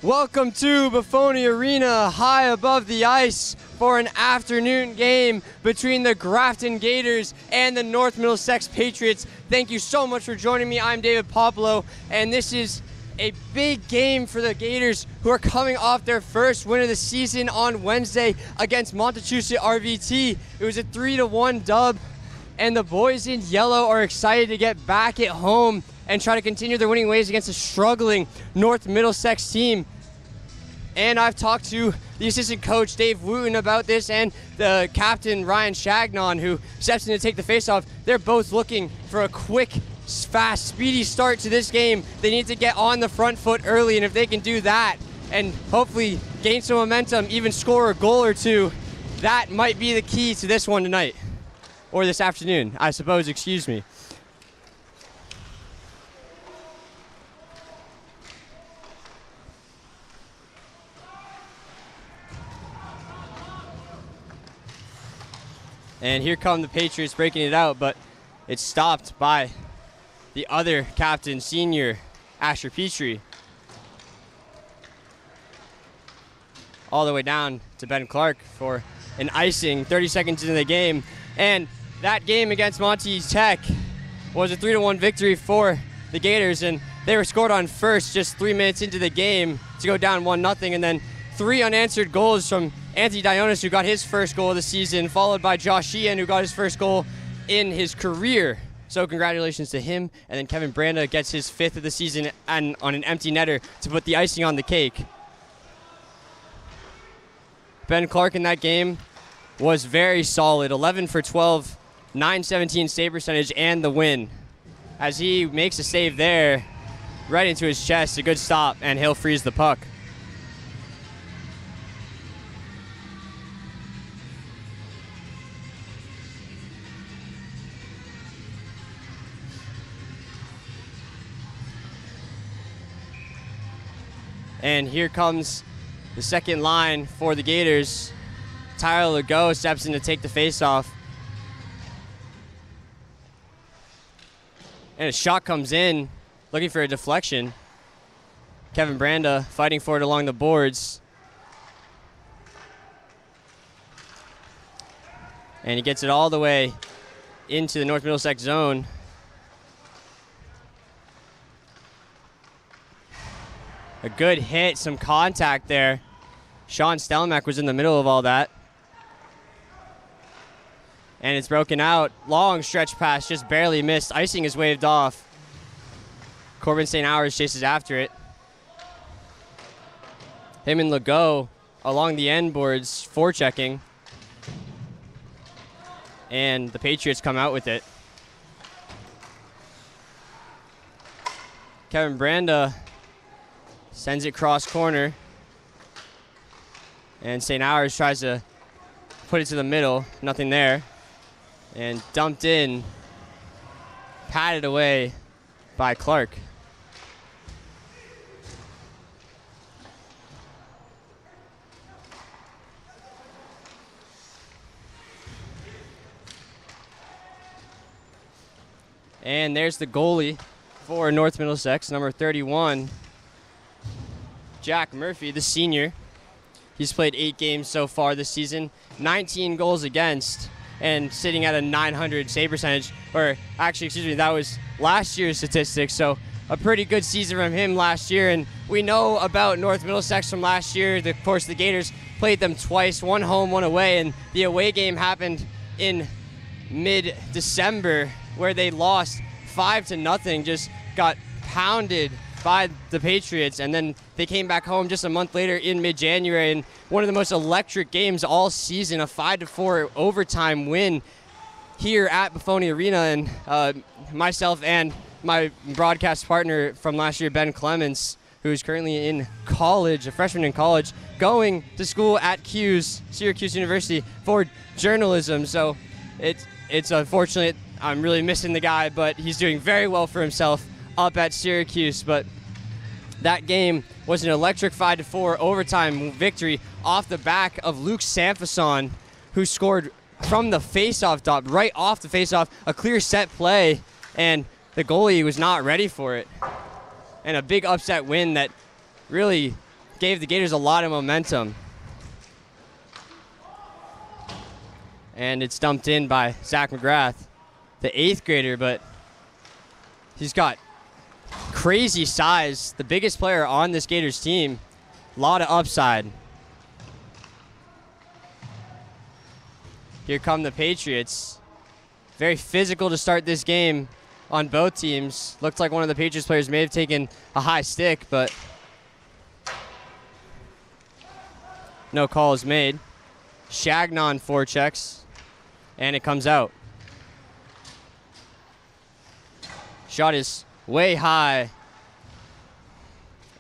Welcome to Buffone Arena, high above the ice for an afternoon game between the Grafton Gators and the North Middlesex Patriots. Thank you so much for joining me. I'm David Puopolo, and this is a big game for the Gators, who are coming off their first win of the season on Wednesday against Montachusett RVT. It was a 3-1 dub, and the boys in yellow are excited to get back at home and try to continue their winning ways against a struggling North Middlesex team. And I've talked to the assistant coach, Dave Wooten, about this, and the captain, Ryan Shagnon, who steps in to take the faceoff. They're both looking for a quick, fast, speedy start to this game. They need to get on the front foot early, and if they can do that and hopefully gain some momentum, even score a goal or two, that might be the key to this one tonight. Or this afternoon, I suppose, excuse me. And here come the Patriots breaking it out, but it's stopped by the other captain, senior Asher Petrie. All the way down to Ben Clark for an icing 30 seconds into the game. And that game against Monty Tech was a 3-1 victory for the Gators, and they were scored on first just 3 minutes into the game to go down 1-0, and then 3 unanswered goals from Anthony Dionis, who got his first goal of the season, followed by Josh Sheehan, who got his first goal in his career. So congratulations to him. And then Kevin Branda gets his 5th of the season and on an empty netter to put the icing on the cake. Ben Clark in that game was very solid. 11 for 12, 917 save percentage, and the win. As he makes a save there, right into his chest, a good stop, and he'll freeze the puck. And here comes the second line for the Gators. Tyler Legault steps in to take the faceoff. And a shot comes in, looking for a deflection. Kevin Branda fighting for it along the boards. And he gets it all the way into the North Middlesex zone. A good hit, some contact there. Sean Stelmack was in the middle of all that. And it's broken out. Long stretch pass, just barely missed. Icing is waved off. Corbin St. Hours chases after it. Him and Legault along the end boards, forechecking. And the Patriots come out with it. Kevin Branda sends it cross corner. And St. Hours tries to put it to the middle. Nothing there. And dumped in, patted away by Clark. And there's the goalie for North Middlesex, number 31. Jack Murphy, the senior. He's played 8 games so far this season, 19 goals against, and sitting at a 900 save percentage. Or actually, excuse me, that was last year's statistics, so a pretty good season from him last year. And we know about North Middlesex from last year. Of course, the Gators played them twice, one home, one away, and the away game happened in mid-December where they lost 5-0, just got pounded by the Patriots, and then they came back home just a month later in mid-January, and one of the most electric games all season, a 5-4 overtime win here at Buffone Arena. And myself and my broadcast partner from last year, Ben Clements, who's currently in college, a freshman in college, going to school at Syracuse University for journalism. So it's unfortunate. I'm really missing the guy, but he's doing very well for himself up at Syracuse. But that game was an electric 5-4 overtime victory off the back of Luke Sanfason, who scored from the faceoff dot, right off the faceoff, a clear set play, and the goalie was not ready for it. And a big upset win that really gave the Gators a lot of momentum. And it's dumped in by Zach McGrath, the 8th grader, but he's got crazy size, the biggest player on this Gators team. A lot of upside. Here come the Patriots. Very physical to start this game on both teams. Looked like one of the Patriots players may have taken a high stick, but no call is made. Shagnon forechecks, and it comes out. Shot is way high,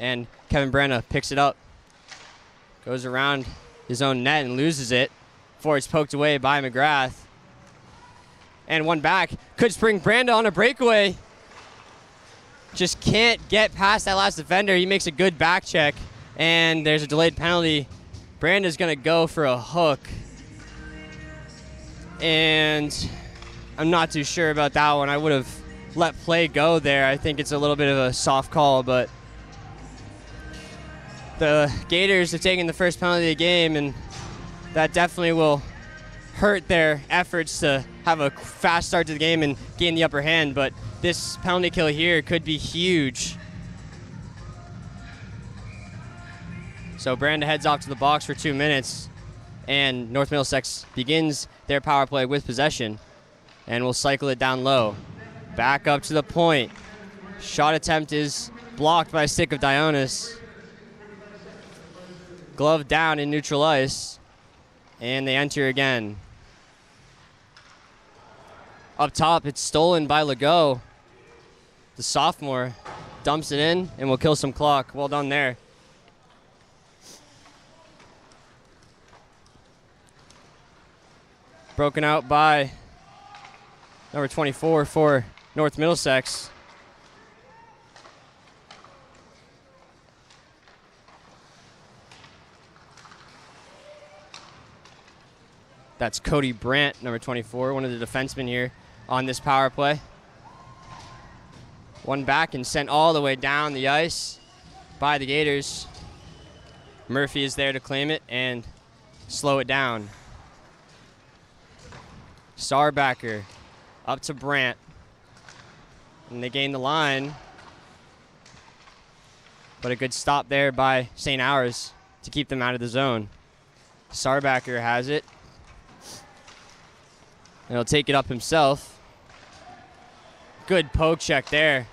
and Kevin Branda picks it up. Goes around his own net and loses it before it's poked away by McGrath. And one back. Could spring Branda on a breakaway. Just can't get past that last defender. He makes a good back check, and there's a delayed penalty. Branda's going to go for a hook. And I'm not too sure about that one. I would have let play go there. I think it's a little bit of a soft call, but the Gators have taken the first penalty of the game, and that definitely will hurt their efforts to have a fast start to the game and gain the upper hand, but this penalty kill here could be huge. So Branda heads off to the box for 2 minutes, and North Middlesex begins their power play with possession, and will cycle it down low. Back up to the point. Shot attempt is blocked by a stick of Dionis. Glove down in neutral ice, and they enter again. Up top, it's stolen by Legault. The sophomore dumps it in and will kill some clock. Well done there. Broken out by number 24 for North Middlesex. That's Cody Brandt, number 24, one of the defensemen here on this power play. One back and sent all the way down the ice by the Gators. Murphy is there to claim it and slow it down. Starbacker up to Brandt. And they gain the line. But a good stop there by St. Hours to keep them out of the zone. Starbacker has it. And he'll take it up himself. Good poke check there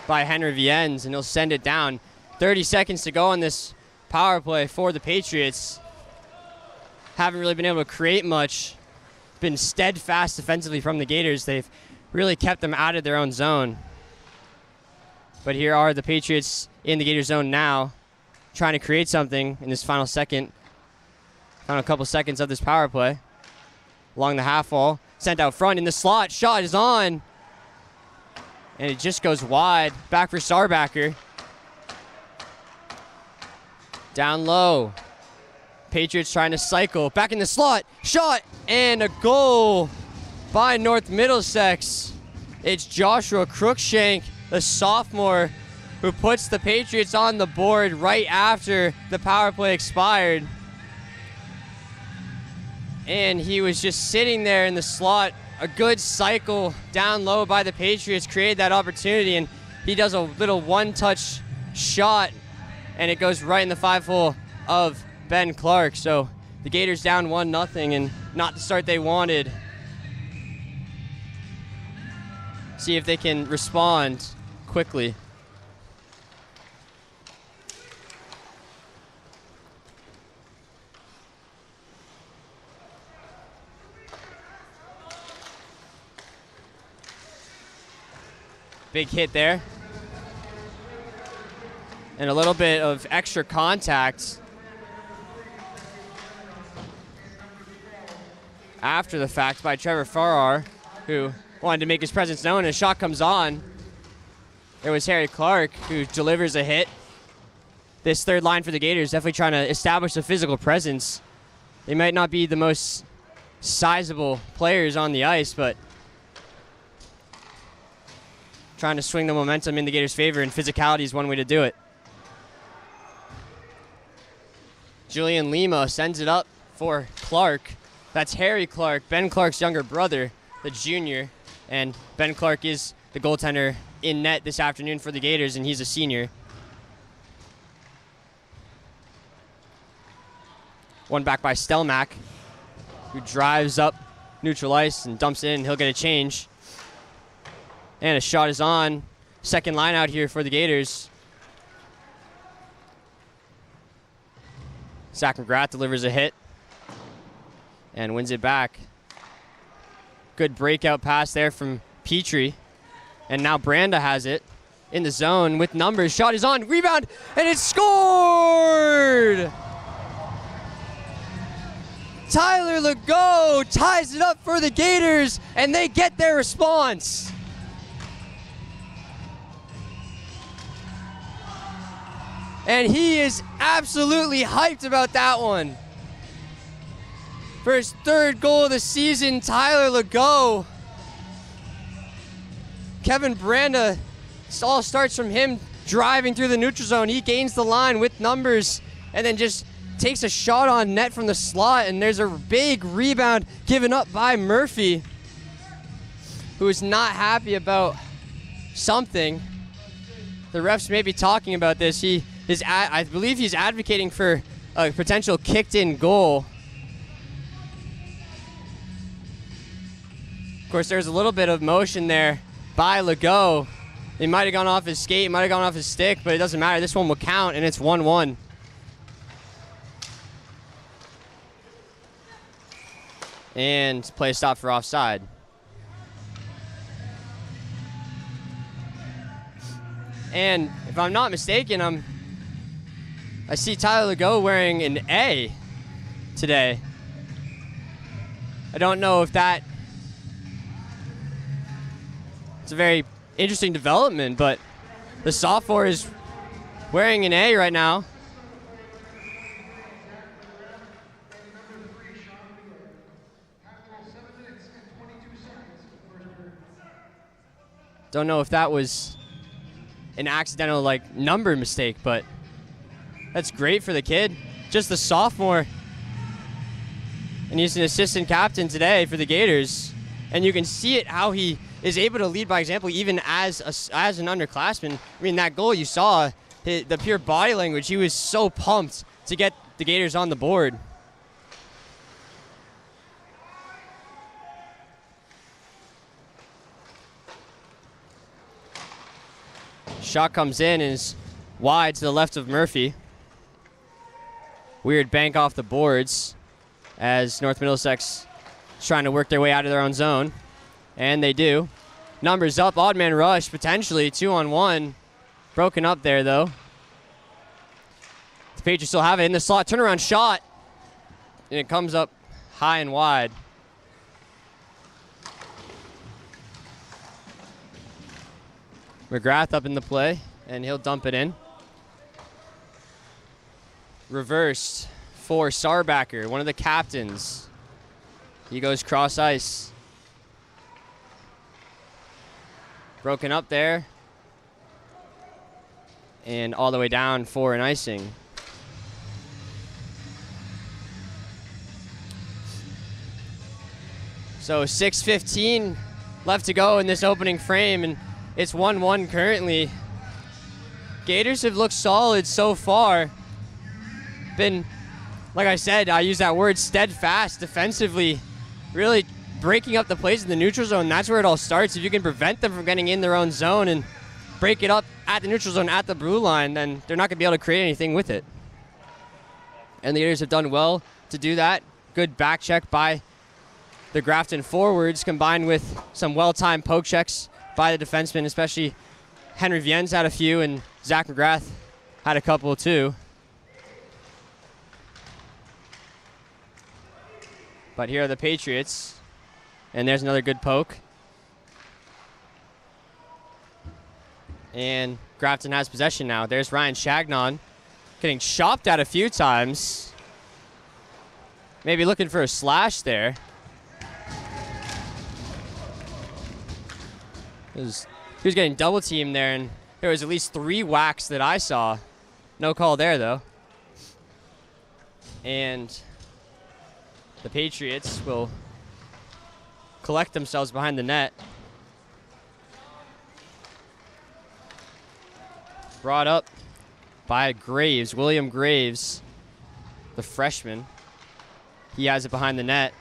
by Henry Viennes, and he'll send it down. 30 seconds to go on this power play for the Patriots. Haven't really been able to create much. Been steadfast defensively from the Gators. They've really kept them out of their own zone. But here are the Patriots in the Gator zone now, trying to create something in this final couple seconds of this power play. Along the half wall, sent out front in the slot. Shot is on, and it just goes wide. Back for Starbacker. Down low. Patriots trying to cycle. Back in the slot. Shot, and a goal by North Middlesex. It's Joshua Crookshank, the sophomore, who puts the Patriots on the board right after the power play expired. And he was just sitting there in the slot. A good cycle down low by the Patriots created that opportunity, and he does a little one-touch shot, and it goes right in the 5-hole of Ben Clark. So the Gators down 1-0, and not the start they wanted. See if they can respond quickly. Big hit there. And a little bit of extra contact after the fact by Trevor Farrar, who wanted to make his presence known. And a shot comes on. There was Harry Clark, who delivers a hit. This third line for the Gators definitely trying to establish a physical presence. They might not be the most sizable players on the ice, but trying to swing the momentum in the Gators' favor, and physicality is one way to do it. Julian Lima sends it up for Clark. That's Harry Clark, Ben Clark's younger brother, the junior. And Ben Clark is the goaltender in net this afternoon for the Gators, and he's a senior. One back by Stelmack, who drives up neutral ice and dumps it in. He'll get a change. And a shot is on. Second line out here for the Gators. Zach McGrath delivers a hit and wins it back. Good breakout pass there from Petrie. And now Branda has it in the zone with numbers. Shot is on, rebound, and it's scored! Tyler Legault ties it up for the Gators, and they get their response. And he is absolutely hyped about that one. For his third goal of the season, Tyler Legault. Kevin Branda, it all starts from him driving through the neutral zone. He gains the line with numbers and then just takes a shot on net from the slot, and there's a big rebound given up by Murphy, who is not happy about something. The refs may be talking about this. I believe he's advocating for a potential kicked-in goal. Of course, there's a little bit of motion there by Legault. It might have gone off his skate, might have gone off his stick, but it doesn't matter. This one will count, and it's 1-1. And play stop for offside. And if I'm not mistaken, I see Tyler Legault wearing an A today. I don't know if it's a very interesting development, but the sophomore is wearing an A right now. Don't know if that was an accidental number mistake, but that's great for the kid. Just the sophomore. And he's an assistant captain today for the Gators. And you can see it how he is able to lead by example even as an underclassman. I mean, that goal you saw, the pure body language, he was so pumped to get the Gators on the board. Shot comes in and is wide to the left of Murphy. Weird bank off the boards as North Middlesex is trying to work their way out of their own zone. And they do. Numbers up, odd man rush, potentially 2-on-1. Broken up there, though. The Patriots still have it in the slot. Turnaround shot. And it comes up high and wide. McGrath up in the play, and he'll dump it in. Reversed for Sarbacker, one of the captains. He goes cross ice. Broken up there. And all the way down for an icing. So 6:15 left to go in this opening frame, and it's 1-1 currently. Gators have looked solid so far. Been, like I said, I use that word, steadfast defensively, really breaking up the plays in the neutral zone. That's where it all starts. If you can prevent them from getting in their own zone and break it up at the neutral zone at the blue line, then they're not going to be able to create anything with it. And the Gators have done well to do that. Good back check by the Grafton forwards, combined with some well-timed poke checks by the defensemen, especially Henry Viennes had a few, and Zach McGrath had a couple too. But here are the Patriots, and there's another good poke. And Grafton has possession now. There's Ryan Chagnon getting chopped at a few times. Maybe looking for a slash there. He was getting double teamed there, and there was at least 3 whacks that I saw. No call there, though. And the Patriots will collect themselves behind the net. Brought up by Graves, William Graves, the freshman. He has it behind the net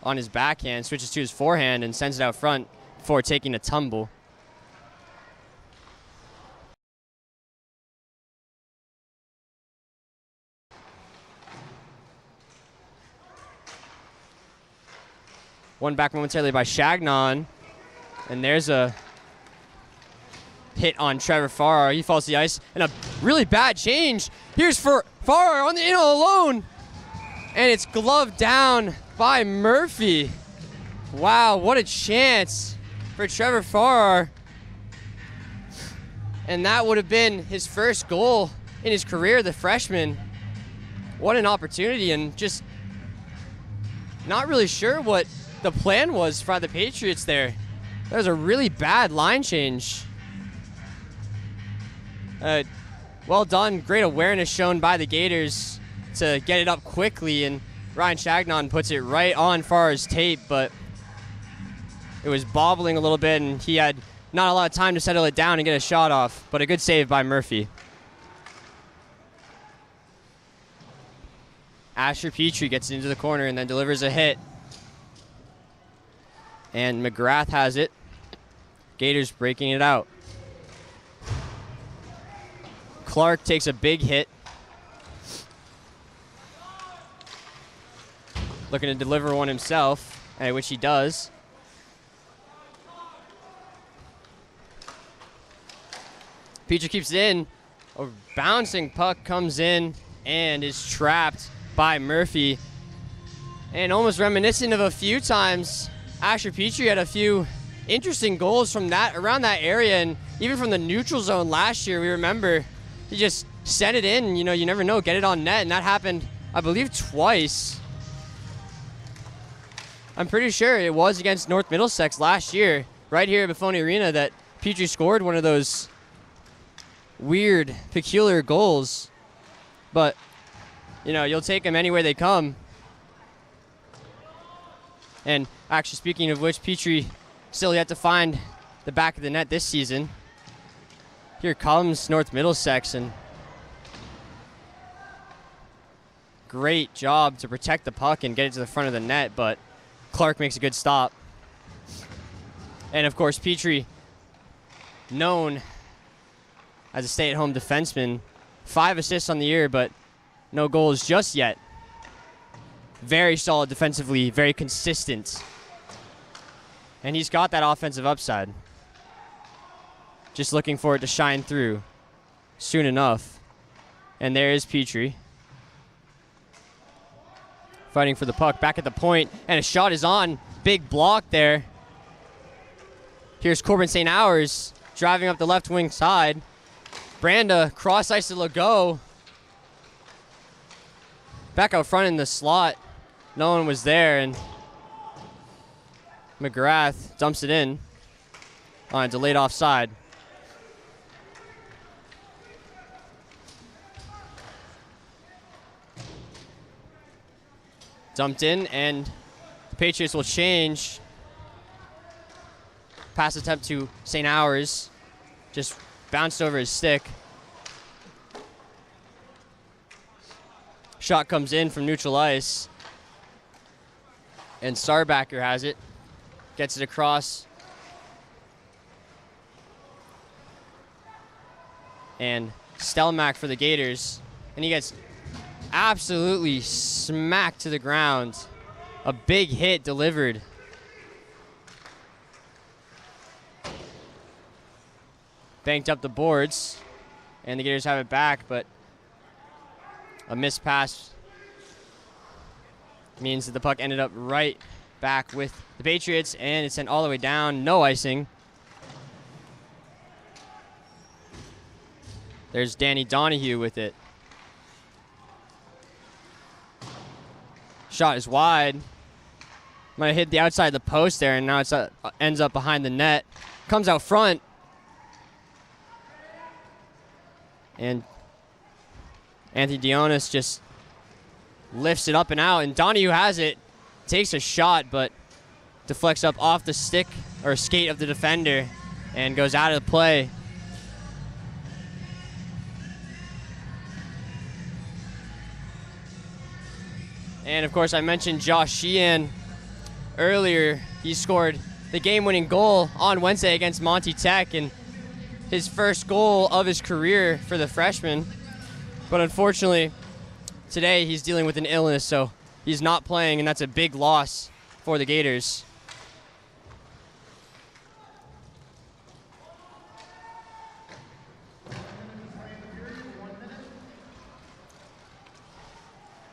on his backhand, switches to his forehand and sends it out front before taking a tumble. One back momentarily by Shagnon, and there's a hit on Trevor Farrar. He falls to the ice, and a really bad change. Here's for Farrar on the in alone, and it's gloved down by Murphy. Wow, what a chance for Trevor Farrar. And that would have been his first goal in his career, the freshman. What an opportunity, and just not really sure what the plan was for the Patriots there. That was a really bad line change. Well done, great awareness shown by the Gators to get it up quickly, and Ryan Shagnon puts it right on Farrar's tape, but it was bobbling a little bit, and he had not a lot of time to settle it down and get a shot off, but a good save by Murphy. Asher Petrie gets into the corner and then delivers a hit. And McGrath has it. Gators breaking it out. Clark takes a big hit. Looking to deliver one himself, which he does. Petrie keeps it in. A bouncing puck comes in and is trapped by Murphy. And almost reminiscent of a few times Asher Petrie had a few interesting goals from that around that area, and even from the neutral zone last year. We remember he just sent it in. You know, you never know, get it on net, and that happened, I believe, twice. I'm pretty sure it was against North Middlesex last year, right here at Buffone Arena, that Petrie scored one of those weird, peculiar goals. But, you know, you'll take them anywhere they come. And actually, speaking of which, Petrie still yet to find the back of the net this season. Here comes North Middlesex, and great job to protect the puck and get it to the front of the net, but Clark makes a good stop. And of course, Petrie, known as a stay-at-home defenseman, 5 assists on the year, but no goals just yet. Very solid defensively, very consistent. And he's got that offensive upside. Just looking for it to shine through soon enough. And there is Petrie. Fighting for the puck, back at the point, and a shot is on. Big block there. Here's Corbin St. Hours driving up the left wing side. Branda cross ice to Legault. Back out front in the slot. No one was there, and McGrath dumps it in on a delayed offside. Dumped in, and the Patriots will change. Pass attempt to St. Hours. Just bounced over his stick. Shot comes in from neutral ice. And Starbacker has it. Gets it across. And Stelmack for the Gators. And he gets absolutely smacked to the ground. A big hit delivered. Banked up the boards. And the Gators have it back, but a missed pass means that the puck ended up right back with the Patriots, and it's sent all the way down. No icing. There's Danny Donahue with it. Shot is wide. Might have hit the outside of the post there, and now it ends up behind the net. Comes out front. And Anthony Dionis just lifts it up and out, and Donahue has it, takes a shot, but deflects up off the stick or skate of the defender and goes out of the play. And of course, I mentioned Josh Sheehan earlier. He scored the game-winning goal on Wednesday against Monty Tech, and his first goal of his career for the freshman. But unfortunately, today he's dealing with an illness, so he's not playing, and that's a big loss for the Gators.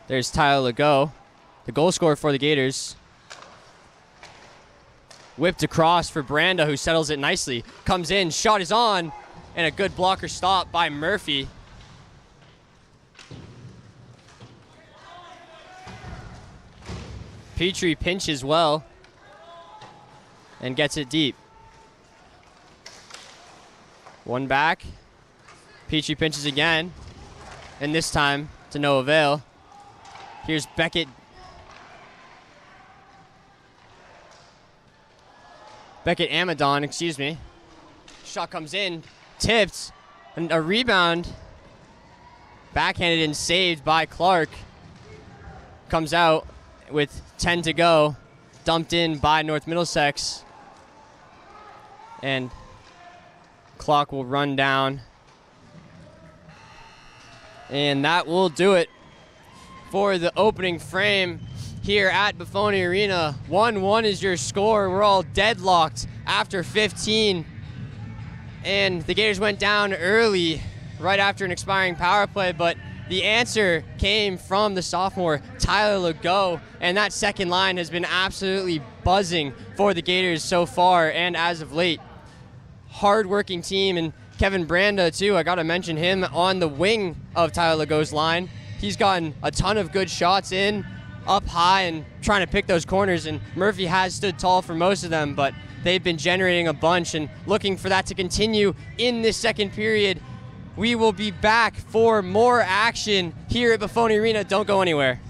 There's Tyler Legault, the goal scorer for the Gators. Whipped across for Branda, who settles it nicely. Comes in, shot is on, and a good blocker stop by Murphy. Petrie pinches well and gets it deep. One back. Petrie pinches again, and this time to no avail. Here's Beckett. Beckett Amadon, excuse me. Shot comes in, tipped, and a rebound. Backhanded and saved by Clark. Comes out with 10 to go. Dumped in by North Middlesex. And clock will run down. And that will do it for the opening frame here at Buffone Arena. 1-1 is your score. We're all deadlocked after 15. And the Gators went down early right after an expiring power play, but the answer came from the sophomore, Tyler Legault, and that second line has been absolutely buzzing for the Gators so far and as of late. Hard-working team, and Kevin Branda, too. I got to mention him on the wing of Tyler Legault's line. He's gotten a ton of good shots in, up high, and trying to pick those corners, and Murphy has stood tall for most of them, but they've been generating a bunch and looking for that to continue in this second period. We will be back for more action here at Buffone Arena. Don't go anywhere.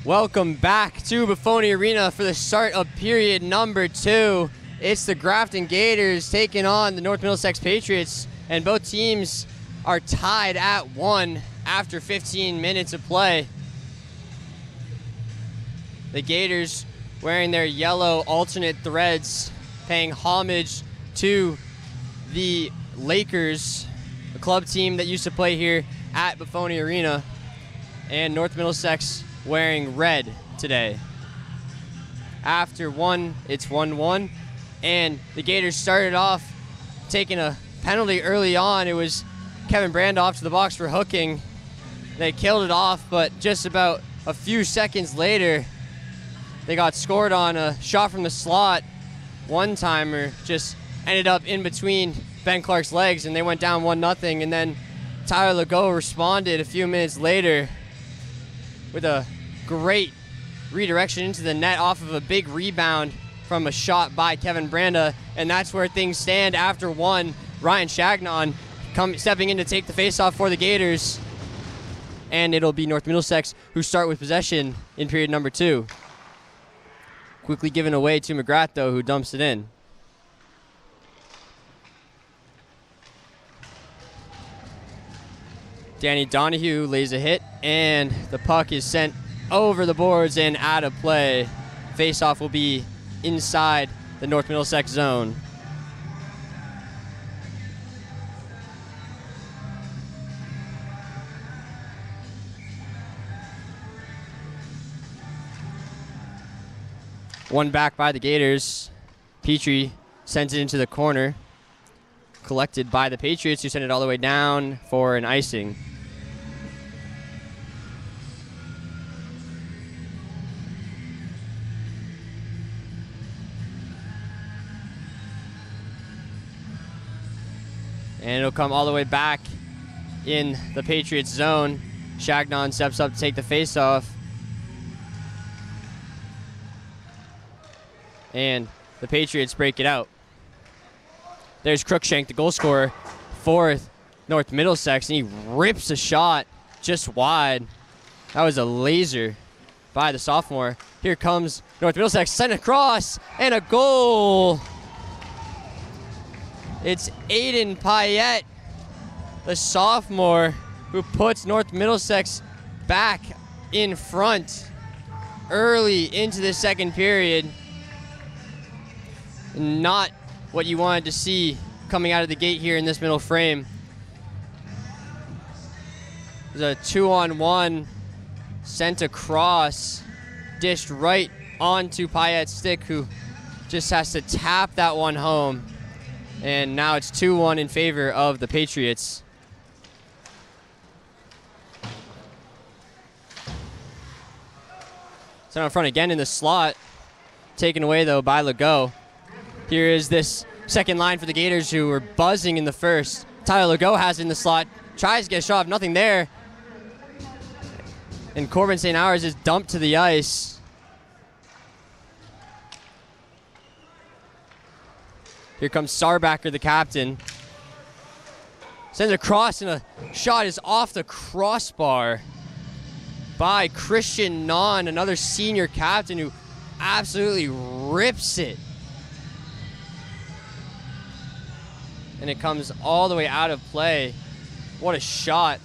Welcome back to Buffone Arena for the start of period number 2. It's the Grafton Gators taking on the North Middlesex Patriots, and both teams are tied at 1 after 15 minutes of play. The Gators wearing their yellow alternate threads, paying homage to the Lakers, a club team that used to play here at Buffone Arena, and North Middlesex wearing red today. After 1, it's 1-1, and the Gators started off taking a penalty early on. It was Kevin Brandoff to the box for hooking. They killed it off, but just about a few seconds later, they got scored on a shot from the slot. One-timer just ended up in between Ben Clark's legs, and they went down 1-0, and then Tyler Legault responded a few minutes later with a great redirection into the net off of a big rebound from a shot by Kevin Branda, and that's where things stand after 1. Ryan Shagnon stepping in to take the faceoff for the Gators, and it'll be North Middlesex who start with possession in period number 2. Quickly given away to McGrath, though, who dumps it in. Danny Donahue lays a hit, and the puck is sent over the boards and out of play. Faceoff will be inside the North Middlesex zone. One back by the Gators. Petrie sends it into the corner. Collected by the Patriots, who send it all the way down for an icing. And it'll come all the way back in the Patriots zone. Shagnon steps up to take the faceoff. And the Patriots break it out. There's Cruikshank, the goal scorer for North Middlesex, and he rips a shot just wide. That was a laser by the sophomore. Here comes North Middlesex, sent across, and a goal. It's Aiden Payette, the sophomore, who puts North Middlesex back in front early into the second period. Not what you wanted to see coming out of the gate here in this middle frame. There's a 2-on-1 sent across, dished right onto Payette's stick, who just has to tap that one home. And now it's 2-1 in favor of the Patriots. Sent out front again in the slot. Taken away, though, by Legault. Here is this second line for the Gators, who were buzzing in the first. Tyler Legault has it in the slot. Tries to get a shot, nothing there. And Corbin St. Hours is dumped to the ice. Here comes Sarbacker, the captain. Sends it across, and a shot is off the crossbar by Christian Nahn, another senior captain who absolutely rips it. And it comes all the way out of play. What a shot.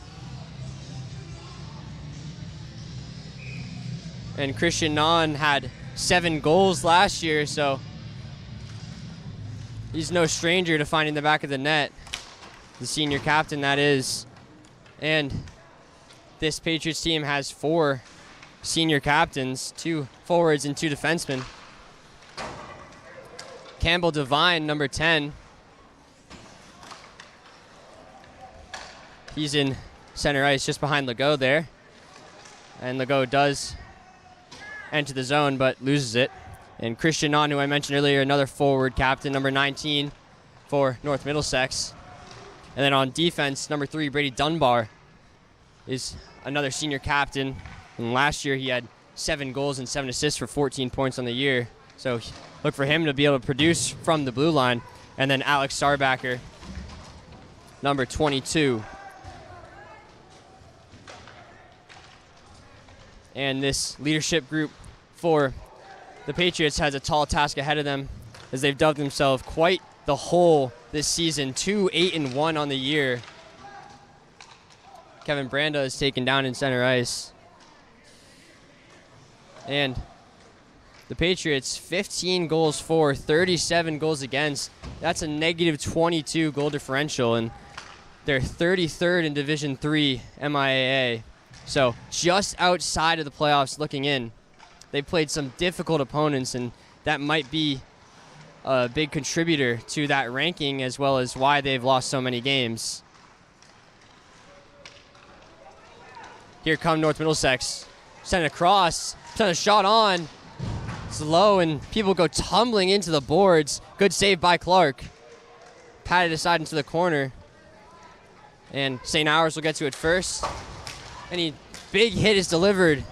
And Christian Nahn had 7 goals last year, so he's no stranger to finding the back of the net. The senior captain, that is. And this Patriots team has 4 senior captains, 2 forwards and 2 defensemen. Campbell Devine, number 10. He's in center ice just behind Legault there. And Legault does enter the zone but loses it. And Christian Nahn, who I mentioned earlier, another forward captain, number 19 for North Middlesex. And then on defense, number 3, Brady Dunbar, is another senior captain. And last year he had 7 goals and 7 assists for 14 points on the year. So look for him to be able to produce from the blue line. And then Alex Sarbacker, number 22. And this leadership group for the Patriots has a tall task ahead of them as they've dug themselves quite the hole this season, 2-8-1 on the year. Kevin Branda is taken down in center ice. And the Patriots, 15 goals for, 37 goals against. That's a negative 22 goal differential, and they're 33rd in Division III MIAA. So just outside of the playoffs looking in. They played some difficult opponents, and that might be a big contributor to that ranking as well as why they've lost so many games. Here come North Middlesex. Sent across, sent a shot on. It's low, and people go tumbling into the boards. Good save by Clark. Patted aside into the corner. And St. Hours will get to it first. And a big hit is delivered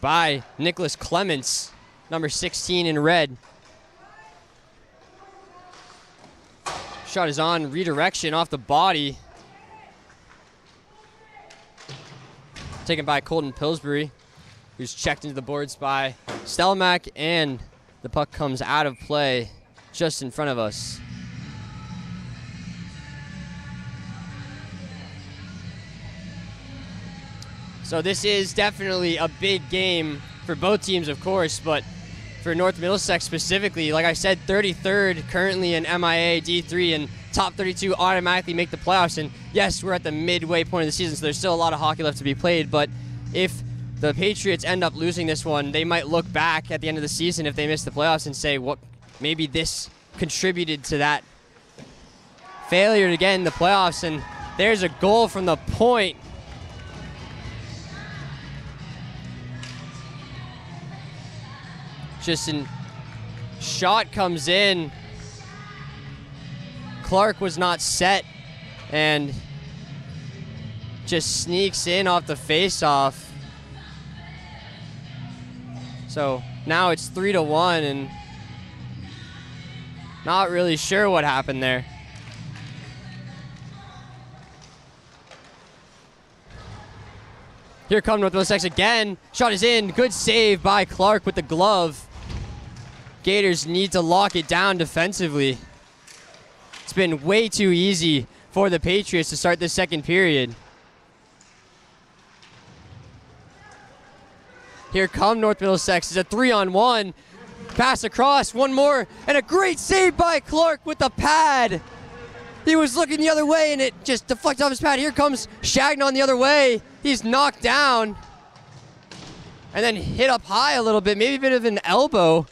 by Nicholas Clements, number 16 in red. Shot is on, redirection off the body. Taken by Colton Pillsbury, who's checked into the boards by Stelmack, and the puck comes out of play just in front of us. So this is definitely a big game for both teams, of course, but for North Middlesex specifically, like I said, 33rd currently in MIA D3, and top 32 automatically make the playoffs. And yes, we're at the midway point of the season, so there's still a lot of hockey left to be played, but if the Patriots end up losing this one, they might look back at the end of the season if they miss the playoffs and say, what, maybe this contributed to that failure to get in the playoffs. And there's a goal from the point. Just a shot comes in. Clark was not set and just sneaks in off the face-off. So now it's 3-1, and not really sure what happened there. Here come North Middlesex again. Shot is in. Good save by Clark with the glove. Gators need to lock it down defensively. It's been way too easy for the Patriots to start the second period. Here come North Middlesex. It's a 3-on-1. Pass across, one more, and a great save by Clark with the pad. He was looking the other way, and it just deflected off his pad. Here comes Shagnon the other way. He's knocked down and then hit up high a little bit, maybe a bit of an elbow.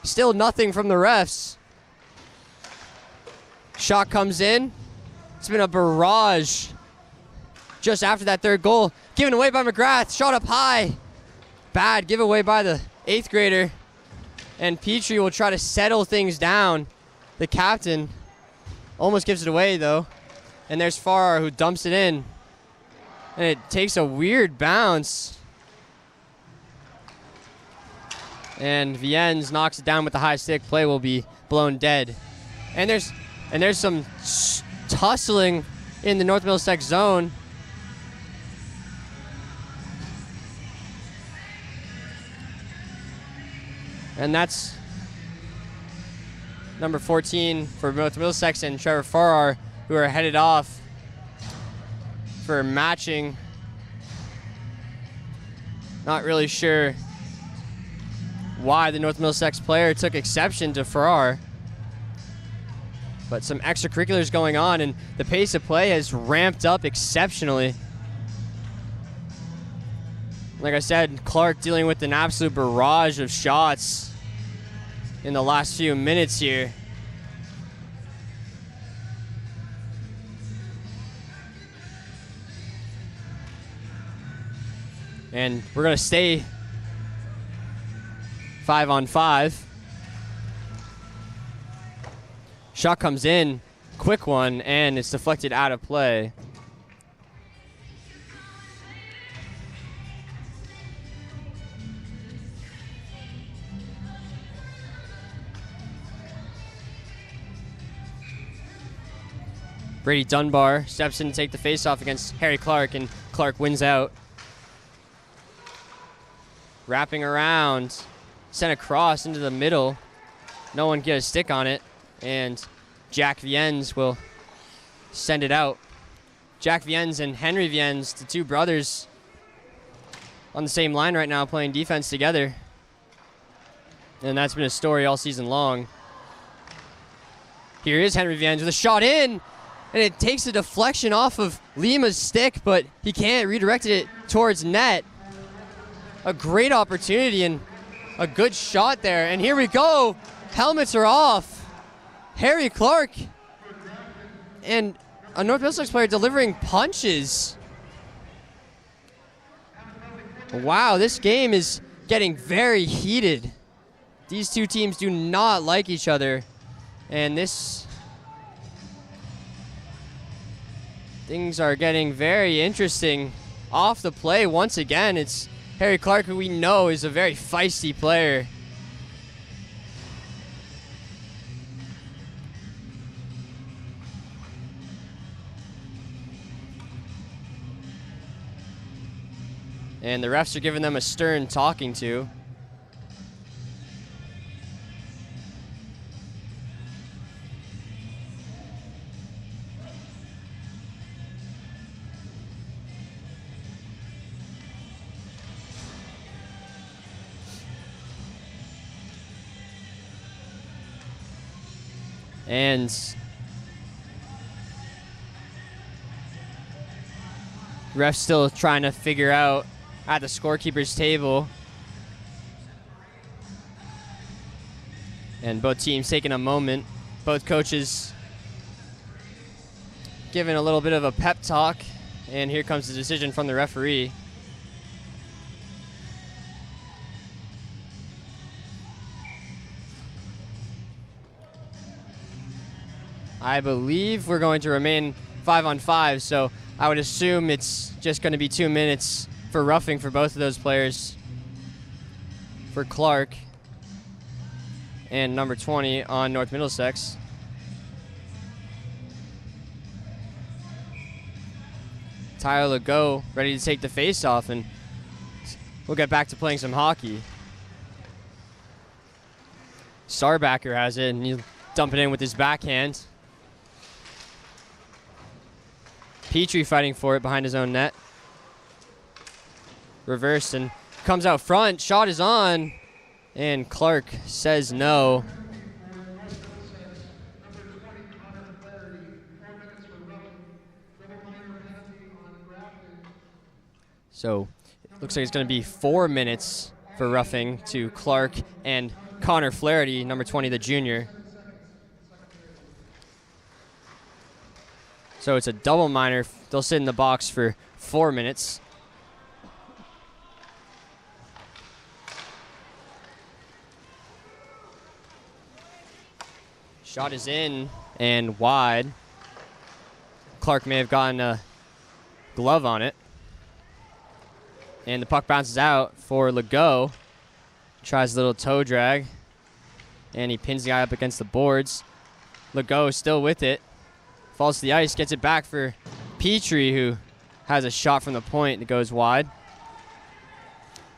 Still nothing from the refs. Shot comes in. It's been a barrage just after that third goal. Given away by McGrath. Shot up high. Bad giveaway by the 8th grader. And Petrie will try to settle things down. The captain almost gives it away, though. And there's Farrar, who dumps it in. And it takes a weird bounce. And Viennes knocks it down with the high stick. Play will be blown dead. And there's some tussling in the North Middlesex zone. And that's number 14 for North Middlesex and Trevor Farrar, who are headed off for matching. Not really sure why the North Middlesex player took exception to Farrar. But some extracurriculars going on, and the pace of play has ramped up exceptionally. Like I said, Clark dealing with an absolute barrage of shots in the last few minutes here. And we're going to stay 5-on-5. Shot comes in, quick one, and it's deflected out of play. Brady Dunbar steps in to take the faceoff against Harry Clark, and Clark wins out. wrapping around, sent across into the middle. No one get a stick on it, and Jack Viens will send it out. Jack Viens and Henry Viens, the two brothers on the same line right now playing defense together. And that's been a story all season long. Here is Henry Viens with a shot in, and it takes a deflection off of Lima's stick, but he can't redirect it towards net. A great opportunity and a good shot there. And here we go. Helmets are off. Harry Clark and a North Middlesex player delivering punches. Wow, this game is getting very heated. These two teams do not like each other. And things are getting very interesting off the play. Once again, it's Harry Clark, who we know is a very feisty player. And the refs are giving them a stern talking to. And refs still trying to figure out at the scorekeeper's table. And both teams taking a moment. Both coaches giving a little bit of a pep talk. And here comes the decision from the referee. I believe we're going to remain 5-on-5, so I would assume it's just going to be 2 minutes for roughing for both of those players. For Clark and number 20 on North Middlesex. Tyler Legault ready to take the face-off, and we'll get back to playing some hockey. Starbacker has it, and he'll dump it in with his backhand. Petrie fighting for it behind his own net. Reversed and comes out front. Shot is on. And Clark says no. So it looks like it's going to be 4 minutes for roughing to Clark and Connor Flaherty, number 20, the junior. So it's a double minor. They'll sit in the box for 4 minutes. Shot is in and wide. Clark may have gotten a glove on it. And the puck bounces out for Legault. Tries a little toe drag. And he pins the guy up against the boards. Legault still with it. Falls to the ice, gets it back for Petrie, who has a shot from the point that goes wide.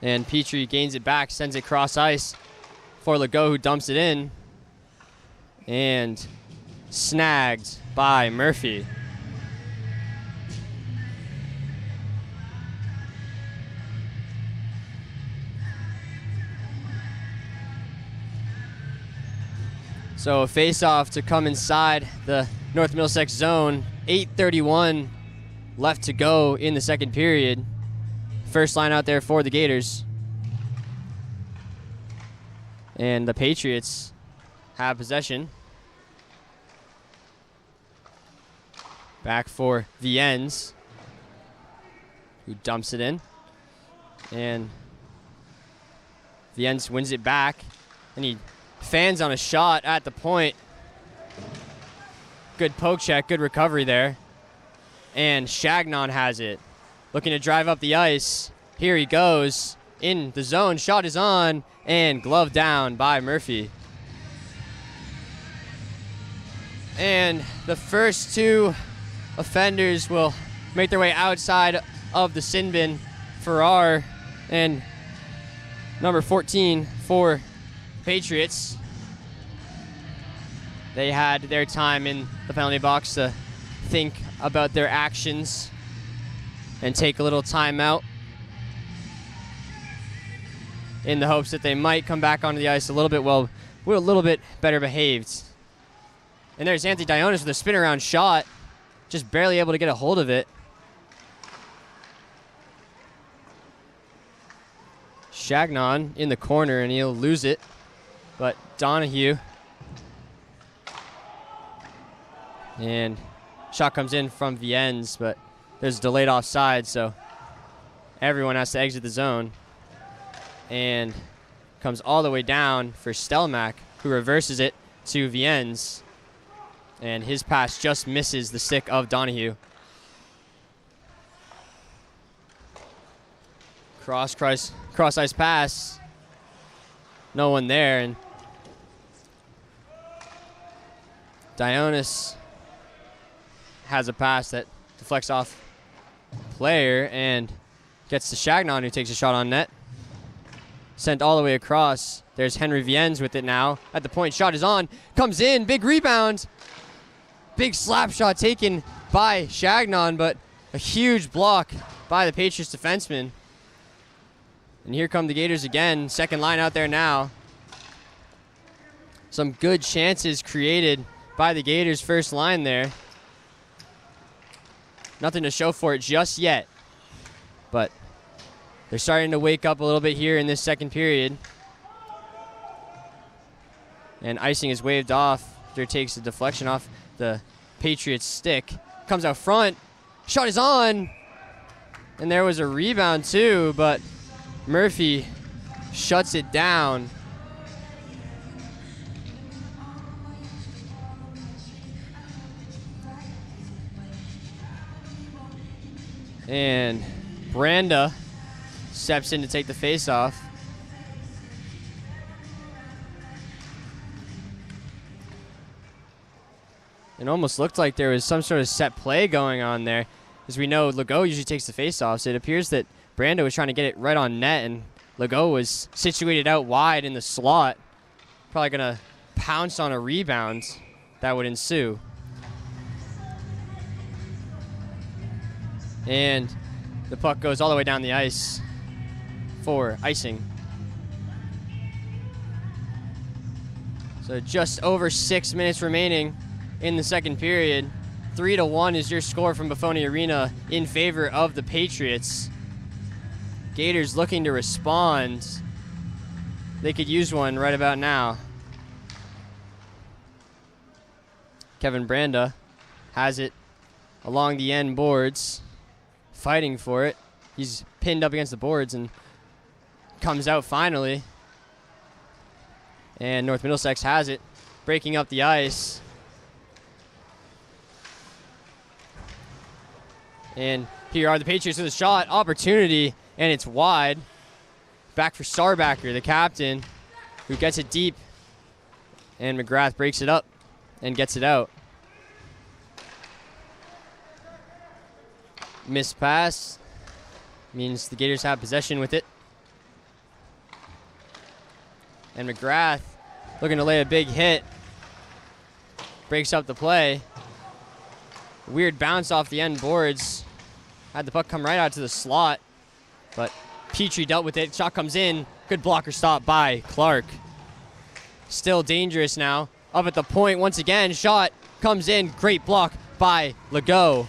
And Petrie gains it back, sends it cross ice for Legault, who dumps it in. And snagged by Murphy. So a face-off to come inside the North Middlesex zone. 8:31 left to go in the second period. First line out there for the Gators. And the Patriots have possession. Back for Viens, who dumps it in. And Viens wins it back. And he fans on a shot at the point. Good poke check, good recovery there. And Chagnon has it. Looking to drive up the ice. Here he goes. In the zone, shot is on, and glove down by Murphy. And the first two offenders will make their way outside of the sin bin. Farrar and Number 14 for Patriots. They had their time in the penalty box to think about their actions and take a little timeout in the hopes that they might come back onto the ice a little bit better behaved. And there's Anthony Dionis with a spin around shot, just barely able to get a hold of it. Chagnon in the corner, and he'll lose it. But Donahue. And shot comes in from Viennes, but there's a delayed offside, so everyone has to exit the zone. And comes all the way down for Stelmack, who reverses it to Viennes. And his pass just misses the stick of Donahue. Cross ice pass. No one there, and Dionis has a pass that deflects off player and gets to Chagnon, who takes a shot on net. Sent all the way across. There's Henry Viennes with it now. At the point, shot is on. Comes in, big rebound. Big slap shot taken by Chagnon, but a huge block by the Patriots defenseman. And here come the Gators again. Second line out there now. Some good chances created by the Gators' first line there. Nothing to show for it just yet. But they're starting to wake up a little bit here in this second period. And icing is waved off. There takes the deflection off the Patriots' stick. Comes out front. Shot is on. And there was a rebound too, but Murphy shuts it down. And Branda steps in to take the face-off. It almost looked like there was some sort of set play going on there. As we know, Legault usually takes the face-off, so it appears that Branda was trying to get it right on net, and Legault was situated out wide in the slot. Probably going to pounce on a rebound that would ensue. And the puck goes all the way down the ice for icing. So just over 6 minutes remaining in the second period. 3-1 is your score from Buffone Arena in favor of the Patriots. Gators looking to respond. They could use one right about now. Kevin Branda has it along the end boards, fighting for it. He's pinned up against the boards and comes out finally. And North Middlesex has it, breaking up the ice. And here are the Patriots with a shot opportunity, and it's wide. Back for Starbacker, the captain, who gets it deep. And McGrath breaks it up and gets it out. Missed pass means the Gators have possession with it. And McGrath looking to lay a big hit. Breaks up the play. Weird bounce off the end boards. Had the puck come right out to the slot, but Petrie dealt with it. Shot comes in. Good blocker stop by Clark. Still dangerous now. Up at the point once again. Shot comes in. Great block by Legault.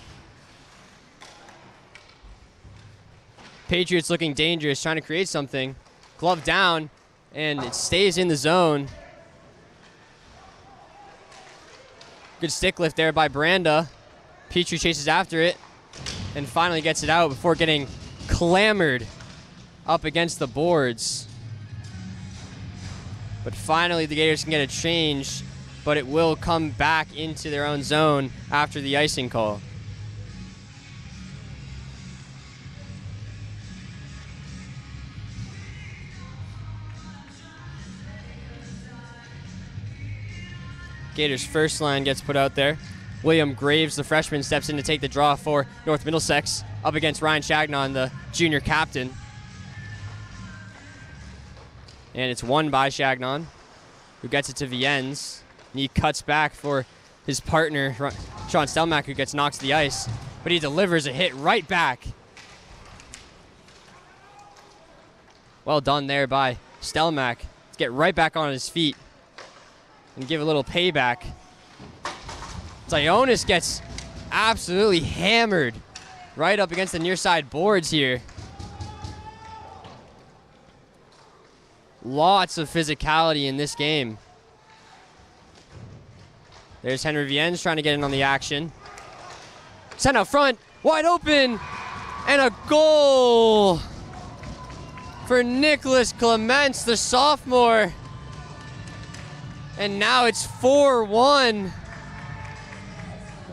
Patriots looking dangerous, trying to create something. Glove down, and it stays in the zone. Good stick lift there by Branda. Petrie chases after it and finally gets it out before getting clambered up against the boards. But finally the Gators can get a change, but it will come back into their own zone after the icing call. Gators' first line gets put out there. William Graves, the freshman, steps in to take the draw for North Middlesex up against Ryan Chagnon, the junior captain. And it's won by Chagnon, who gets it to Viennes. And he cuts back for his partner, Sean Stelmack, who gets knocked to the ice. But he delivers a hit right back. Well done there by Stelmack to get right back on his feet and give a little payback. Ionis gets absolutely hammered right up against the near side boards here. Lots of physicality in this game. There's Henry Viennes trying to get in on the action. Sent out front, wide open, and a goal for Nicholas Clements, the sophomore. And now it's 4-1.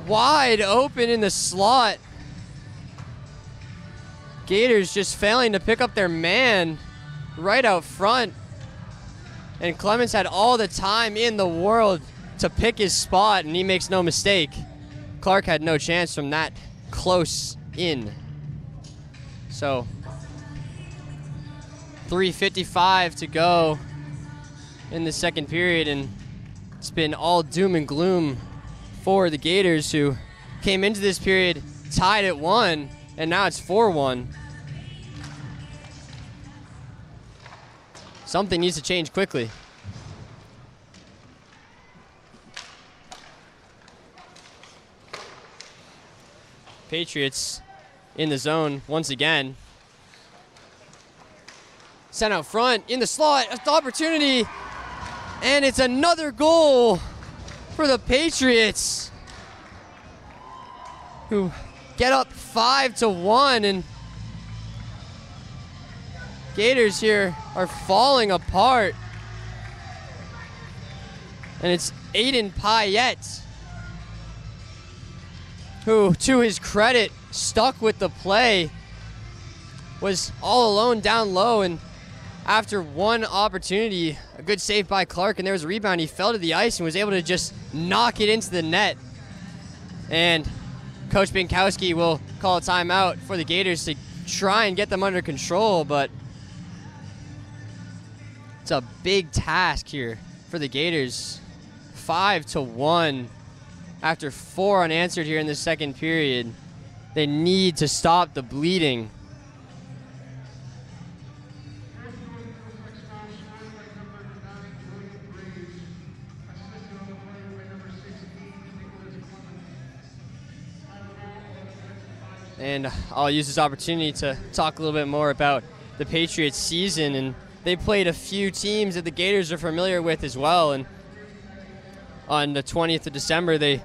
Wide open in the slot. Gators just failing to pick up their man right out front. And Clements had all the time in the world to pick his spot, and he makes no mistake. Clark had no chance from that close in. So 3:55 to go in the second period, and it's been all doom and gloom for the Gators, who came into this period tied at 1, and now it's 4-1. Something needs to change quickly. Patriots in the zone once again. Sent out front in the slot, the opportunity, and it's another goal for the Patriots, who get up 5-1, and Gators here are falling apart. And it's Aiden Payette, who, to his credit, stuck with the play, was all alone down low, and after one opportunity, a good save by Clark, and there was a rebound, he fell to the ice and was able to just knock it into the net. And Coach Binkowski will call a timeout for the Gators to try and get them under control, but it's a big task here for the Gators. 5-1 after 4 unanswered here in the second period. They need to stop the bleeding. And I'll use this opportunity to talk a little bit more about the Patriots season. And they played a few teams that the Gators are familiar with as well. And on the 20th of December, they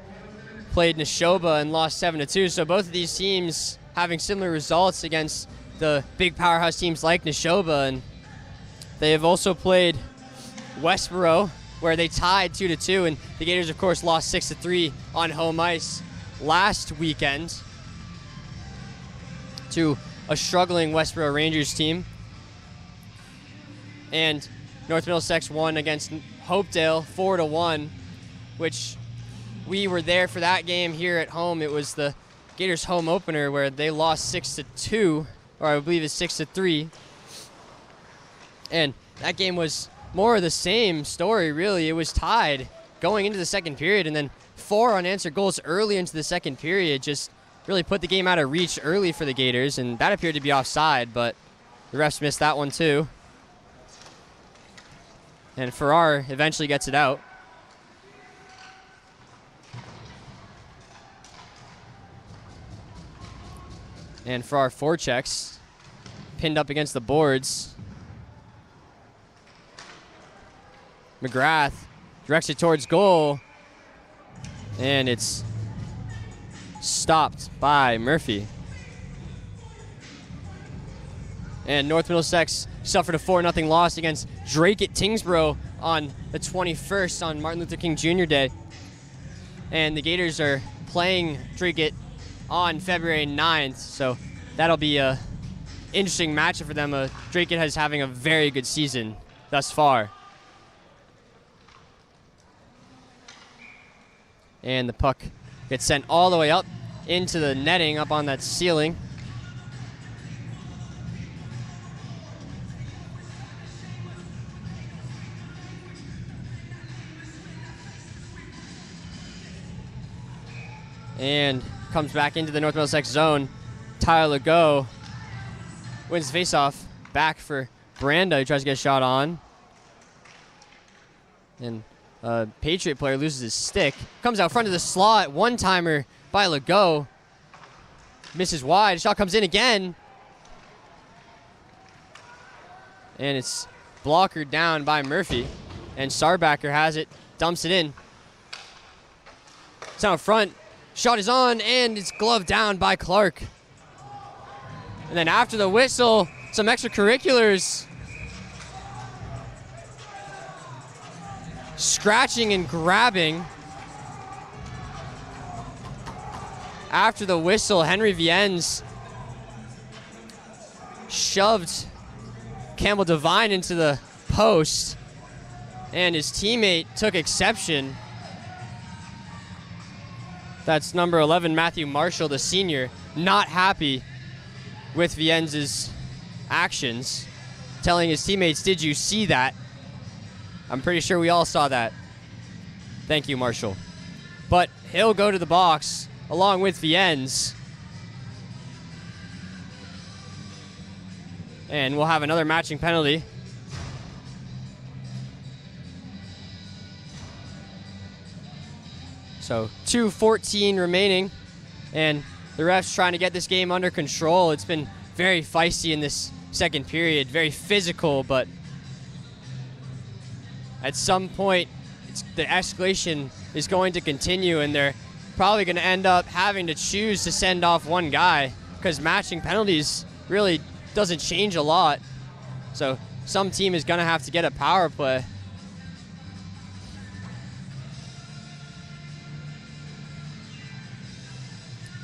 played Neshoba and lost 7-2. So both of these teams having similar results against the big powerhouse teams like Neshoba. And they have also played Westboro, where they tied 2-2. And the Gators, of course, lost 6-3 on home ice last weekend to a struggling Westboro Rangers team. And North Middlesex won against Hopedale 4-1, which we were there for that game here at home. It was the Gators home opener where they lost 6-2, or I believe it's 6-3. And that game was more of the same story, really. It was tied going into the second period, and then 4 unanswered goals early into the second period just really put the game out of reach early for the Gators, and that appeared to be offside, but the refs missed that one too. And Farrar eventually gets it out. And Farrar forechecks, pinned up against the boards. McGrath directs it towards goal, and it's stopped by Murphy. And North Middlesex suffered a 4-0 loss against Drake at Tingsboro on the 21st on Martin Luther King Jr. Day. And the Gators are playing Drake on February 9th, so that'll be a interesting matchup for them. Drake is having a very good season thus far. And the puck gets sent all the way up into the netting up on that ceiling. And comes back into the North Middlesex zone. Tyler Legault wins the faceoff. Back for Branda, who tries to get a shot on. And a Patriot player loses his stick. Comes out front of the slot. One-timer by Legault. Misses wide. Shot comes in again. And it's blockered down by Murphy. And Sarbacker has it. Dumps it in. It's out front. Shot is on, and it's gloved down by Clark. And then after the whistle, some extracurriculars. Scratching and grabbing. After the whistle, Henry Viennes shoved Campbell Devine into the post, and his teammate took exception. That's number 11, Matthew Marshall, the senior, not happy with Viennes' actions, telling his teammates, "Did you see that?" I'm pretty sure we all saw that. Thank you, Marshall. But he'll go to the box along with Viennes. And we'll have another matching penalty. So 2:14 remaining, and the refs trying to get this game under control. It's been very feisty in this second period, very physical, but at some point, the escalation is going to continue, and they're probably going to end up having to choose to send off one guy because matching penalties really doesn't change a lot. So some team is going to have to get a power play.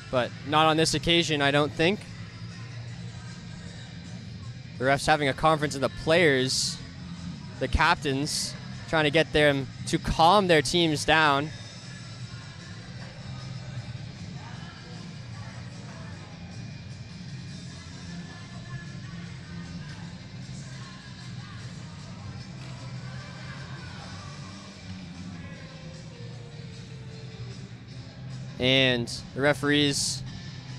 But not on this occasion, I don't think. The refs having a conference of the players, the captains, trying to get them to calm their teams down. And the referees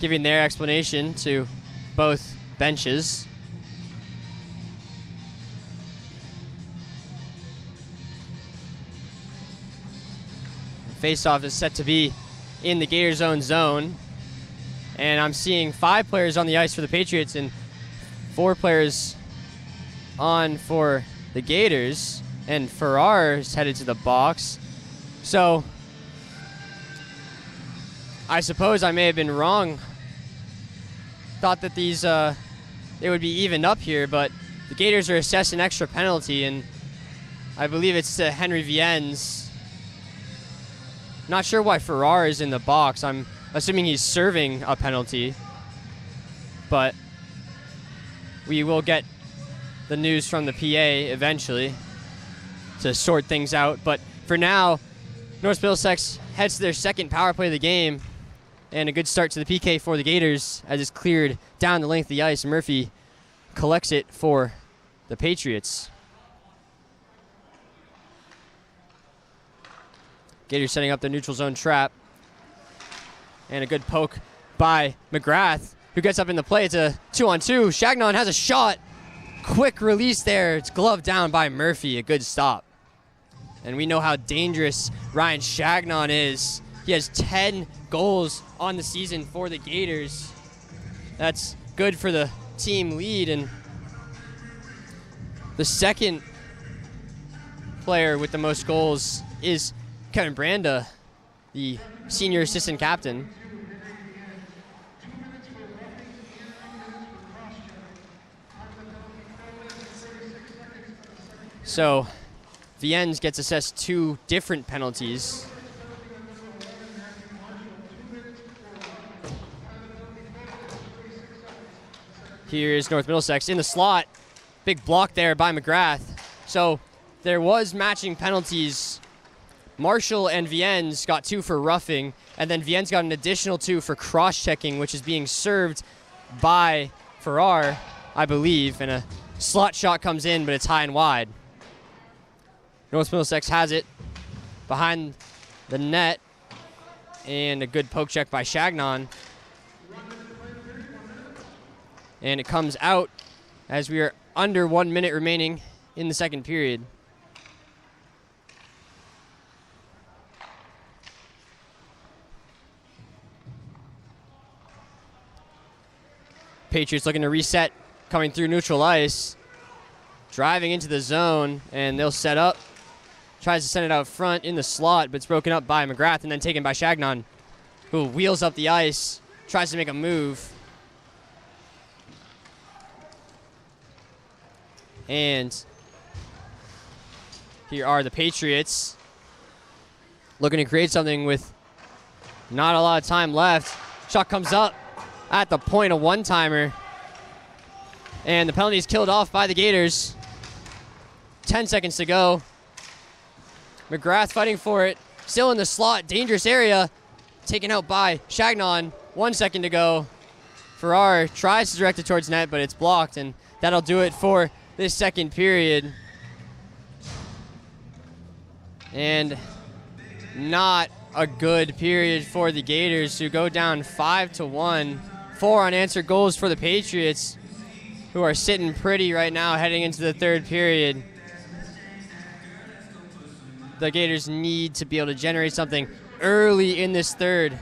giving their explanation to both benches. Faceoff is set to be in the Gators' own zone. And I'm seeing 5 players on the ice for the Patriots and 4 players on for the Gators. And Farrar is headed to the box. So I suppose I may have been wrong. Thought that these they would be evened up here, but the Gators are assessed an extra penalty, and I believe it's to Henry Viennes. Not sure why Farrar is in the box. I'm assuming he's serving a penalty, but we will get the news from the PA eventually to sort things out. But for now, North Middlesex heads to their second power play of the game, and a good start to the PK for the Gators as it's cleared down the length of the ice. Murphy collects it for the Patriots. Gators setting up the neutral zone trap. And a good poke by McGrath, who gets up in the play. It's a 2-on-2. Chagnon has a shot. Quick release there. It's gloved down by Murphy. A good stop. And we know how dangerous Ryan Chagnon is. He has 10 goals on the season for the Gators. That's good for the team lead. And the second player with the most goals is Kevin Branda, the senior assistant captain. So Viennes gets assessed 2 different penalties. Here is North Middlesex in the slot. Big block there by McGrath. So there was matching penalties. Marshall and Viennes got 2 for roughing, and then Viennes got an additional 2 for cross-checking, which is being served by Farrar, I believe, and a slot shot comes in, but it's high and wide. North Middlesex has it behind the net, And a good poke check by Chagnon. And it comes out as we are under 1 minute remaining in the second period. Patriots looking to reset, coming through neutral ice. Driving into the zone, and they'll set up. Tries to send it out front in the slot, but it's broken up by McGrath and then taken by Chagnon, who wheels up the ice, tries to make a move. And here are the Patriots looking to create something with not a lot of time left. Shot comes up at the point, a one-timer. And the penalty is killed off by the Gators. 10 seconds to go. McGrath fighting for it. Still in the slot, dangerous area. Taken out by Chagnon. 1 second to go. Farrar tries to direct it towards net, but it's blocked, and that'll do it for this second period. And not a good period for the Gators, who go down 5-1. 4 unanswered goals for the Patriots, who are sitting pretty right now heading into the third period. The Gators need to be able to generate something early in this third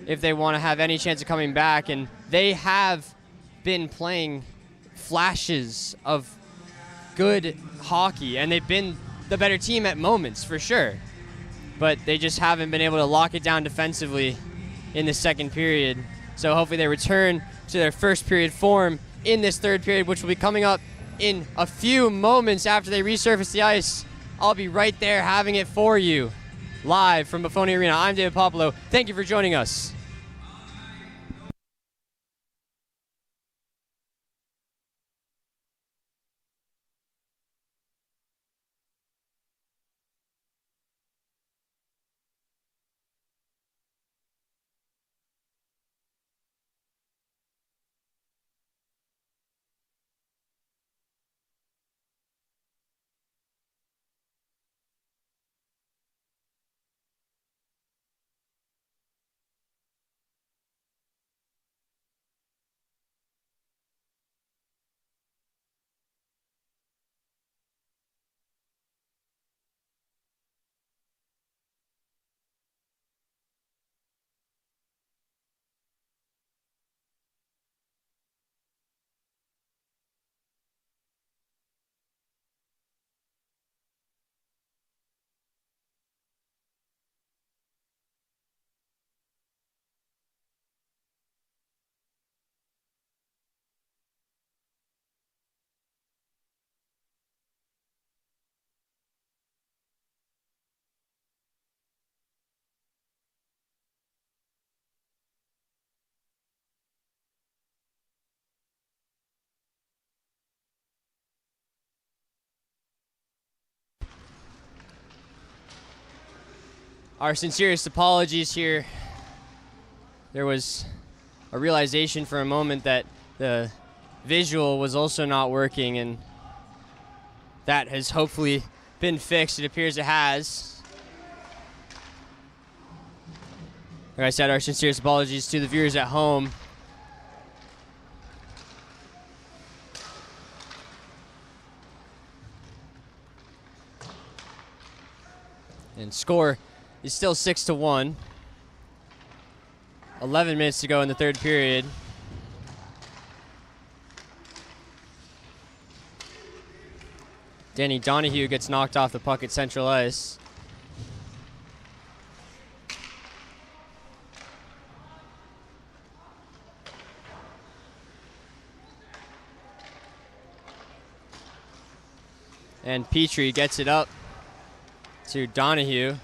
if they want to have any chance of coming back. And they have been playing flashes of good hockey, and they've been the better team at moments for sure. But they just haven't been able to lock it down defensively in the second period. So hopefully they return to their first period form in this third period, which will be coming up in a few moments after they resurface the ice. I'll be right there having it for you live from Buffone Arena. I'm David Puopolo. Thank you for joining us. Our sincerest apologies here. There was a realization for a moment that the visual was also not working, and that has hopefully been fixed. It appears it has. Like I said, our sincerest apologies to the viewers at home. And score is still 6-1. 11 minutes to go in the third period. Danny Donahue gets knocked off the puck at central ice. And Petrie gets it up to Donahue.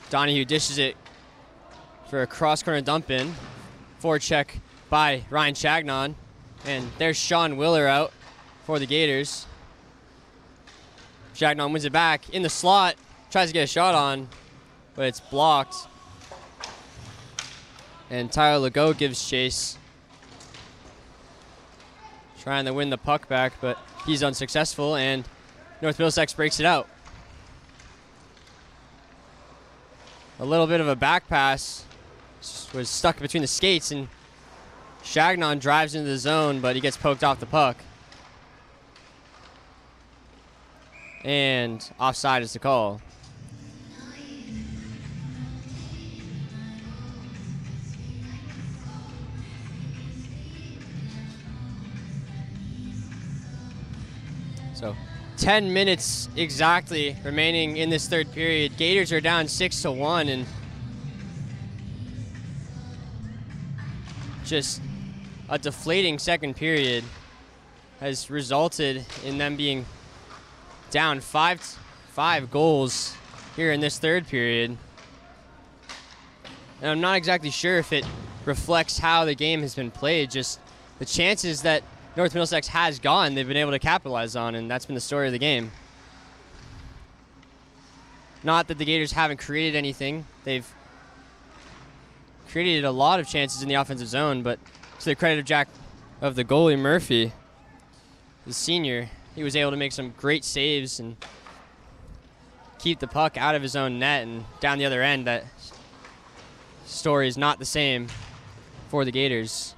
Donahue dishes it for a cross-corner dump-in. Forecheck by Ryan Chagnon. And there's Sean Willer out for the Gators. Chagnon wins it back in the slot. Tries to get a shot on, but it's blocked. And Tyler Legault gives chase. Trying to win the puck back, but he's unsuccessful. And North Middlesex breaks it out. A little bit of a back pass was stuck between the skates, and Chagnon drives into the zone, but he gets poked off the puck. And offside is the call. So 10 minutes exactly remaining in this third period. Gators are down 6-1, and just a deflating second period has resulted in them being down five goals here in this third period. And I'm not exactly sure if it reflects how the game has been played, just the chances that North Middlesex has gone, they've been able to capitalize on, and that's been the story of the game. Not that the Gators haven't created anything. They've created a lot of chances in the offensive zone, but to the credit of the goalie Murphy, the senior, he was able to make some great saves and keep the puck out of his own net, and down the other end, that story is not the same for the Gators.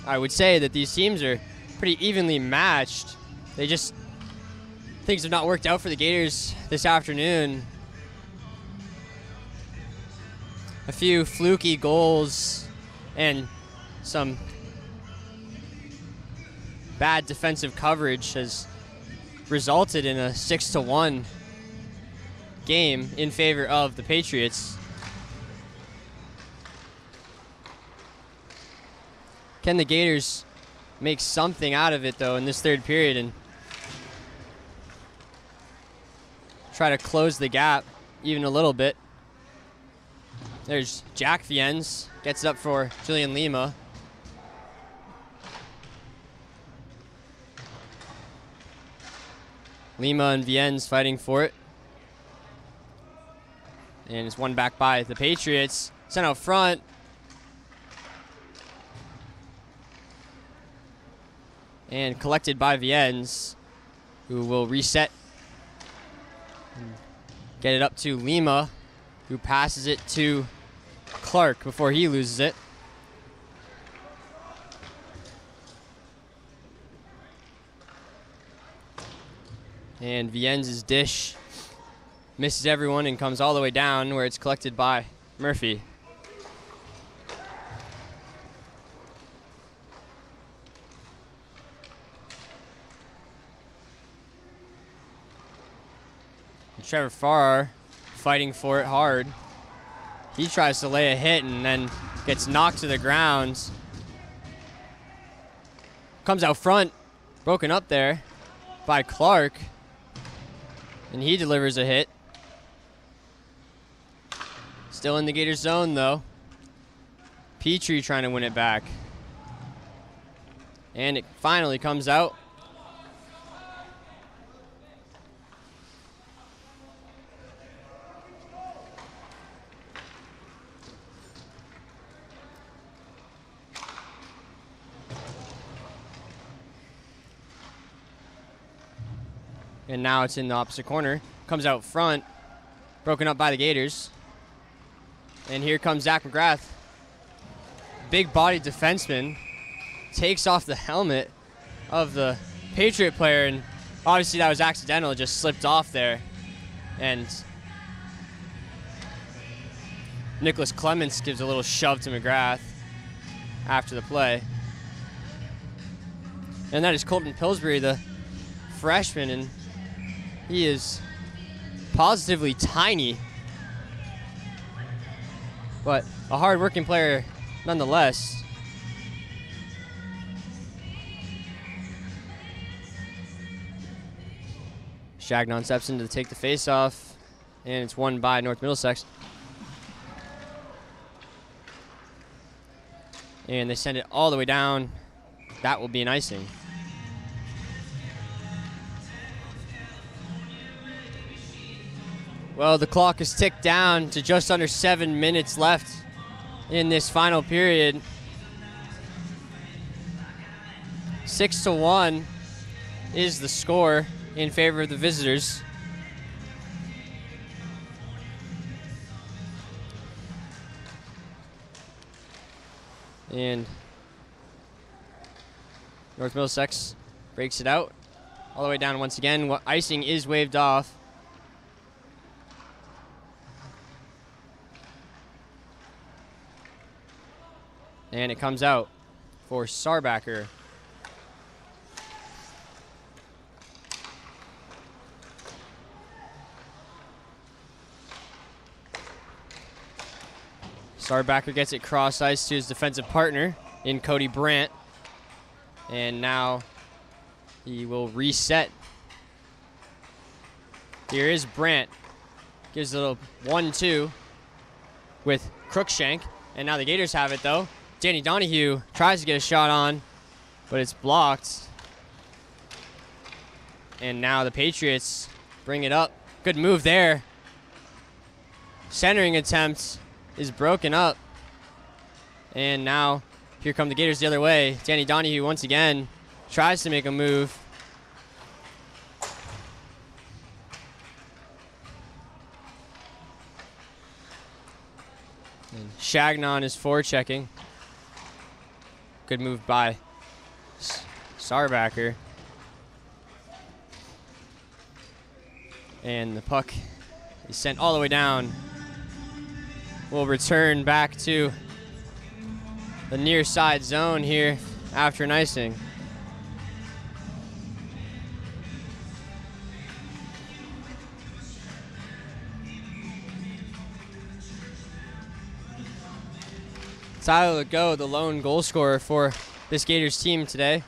I would say that these teams are pretty evenly matched. Things have not worked out for the Gators this afternoon. A few fluky goals and some bad defensive coverage has resulted in a 6-1 game in favor of the Patriots. Can the Gators make something out of it, though, in this third period and try to close the gap even a little bit? There's Jack Viennes, gets it up for Julian Lima. Lima and Viennes fighting for it. And it's won back by the Patriots. Sent out front. And collected by Viennes, who will reset. Get it up to Lima, who passes it to Clark before he loses it. And Viennes' dish misses everyone and comes all the way down where it's collected by Murphy. Trevor Farrar fighting for it hard. He tries to lay a hit and then gets knocked to the ground. Comes out front, broken up there by Clark. And he delivers a hit. Still in the Gators zone, though. Petrie trying to win it back. And it finally comes out. And now it's in the opposite corner. Comes out front. Broken up by the Gators. And here comes Zach McGrath. Big-bodied defenseman. Takes off the helmet of the Patriot player. And obviously that was accidental. It just slipped off there. And Nicholas Clements gives a little shove to McGrath after the play. And that is Colton Pillsbury, the freshman, and he is positively tiny, but a hard-working player nonetheless. Chagnon steps in to take the face-off, and it's won by North Middlesex. And they send it all the way down. That will be an icing. Well, the clock is ticked down to just under 7 minutes left in this final period. 6-1 is the score in favor of the visitors. And North Middlesex breaks it out all the way down once again. Icing is waved off. And it comes out for Sarbacker. Sarbacker gets it cross ice to his defensive partner in Cody Brandt. And now he will reset. Here is Brandt. Gives a little 1-2 with Crookshank. And now the Gators have it though. Danny Donahue tries to get a shot on, but it's blocked. And now the Patriots bring it up. Good move there. Centering attempt is broken up. And now here come the Gators the other way. Danny Donahue once again tries to make a move. And Shagnon is forechecking. Good move by Sarbacker. And the puck is sent all the way down. We'll return back to the near side zone here after an icing. Tyler Legault, the lone goal scorer for this Gators team today,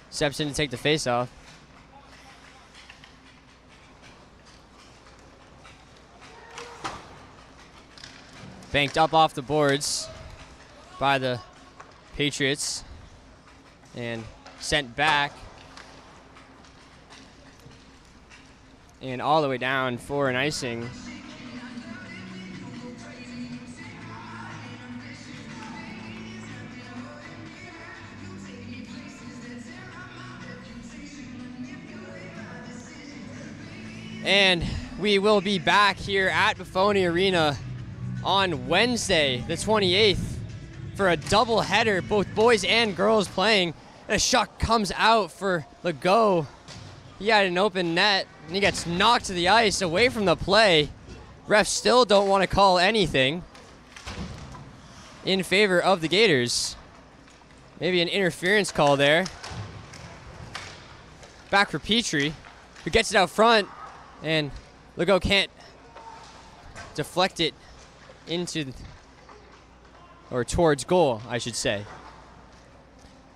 steps in to take the face-off. Banked up off the boards by the Patriots and sent back and all the way down for an icing. And we will be back here at Buffone Arena on Wednesday, the 28th, for a doubleheader, both boys and girls playing. And a shot comes out for Legault. He had an open net, and he gets knocked to the ice away from the play. Refs still don't want to call anything in favor of the Gators. Maybe an interference call there. Back for Petrie, who gets it out front. And Legault can't deflect it into, or towards goal, I should say.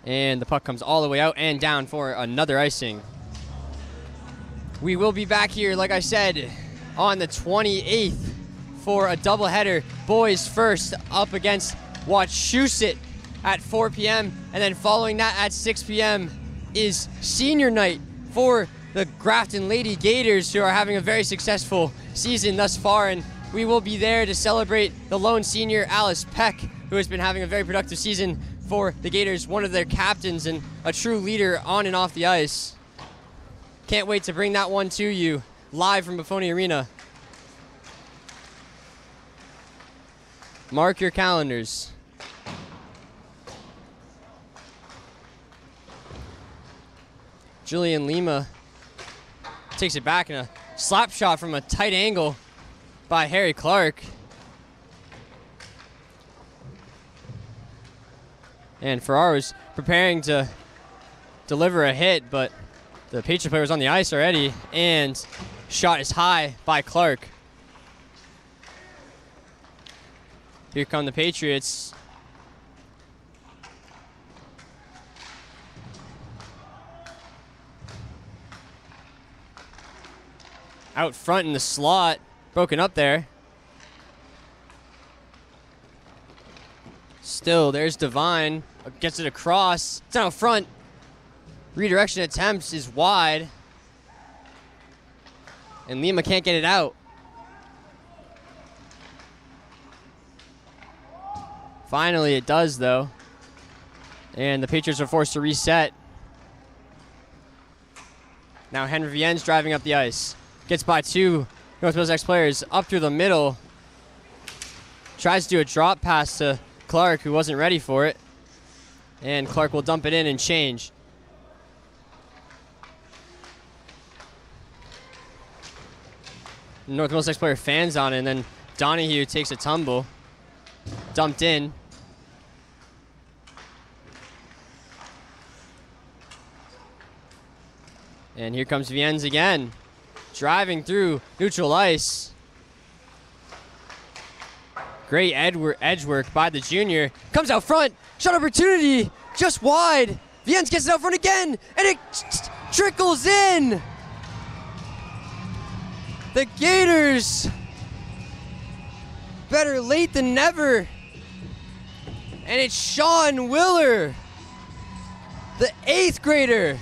And the puck comes all the way out and down for another icing. We will be back here, like I said, on the 28th for a doubleheader. Boys first up against Wachusett at 4 p.m. And then following that at 6 p.m. is senior night for the Grafton Lady Gators, who are having a very successful season thus far. And we will be there to celebrate the lone senior, Alice Peck, who has been having a very productive season for the Gators, one of their captains and a true leader on and off the ice. Can't wait to bring that one to you live from Buffone Arena. Mark your calendars. Julian Lima takes it back in a slap shot from a tight angle by Harry Clark. And Farrar was preparing to deliver a hit, but the Patriot player was on the ice already, and shot is high by Clark. Here come the Patriots. Out front in the slot, broken up there. Still, there's Devine, gets it across. It's out front. Redirection attempts is wide. And Lima can't get it out. Finally, it does, though. And the Patriots are forced to reset. Now Henry Vienne's driving up the ice. Gets by 2 North Middlesex players up through the middle. Tries to do a drop pass to Clark, who wasn't ready for it. And Clark will dump it in and change. North Middlesex player fans on it, and then Donahue takes a tumble. Dumped in. And here comes Viennes again. Driving through neutral ice. Great edge work by the junior. Comes out front. Shot opportunity. Just wide. Viennes gets it out front again. And it trickles in. The Gators. Better late than never. And it's Sean Willer, the 8th grader,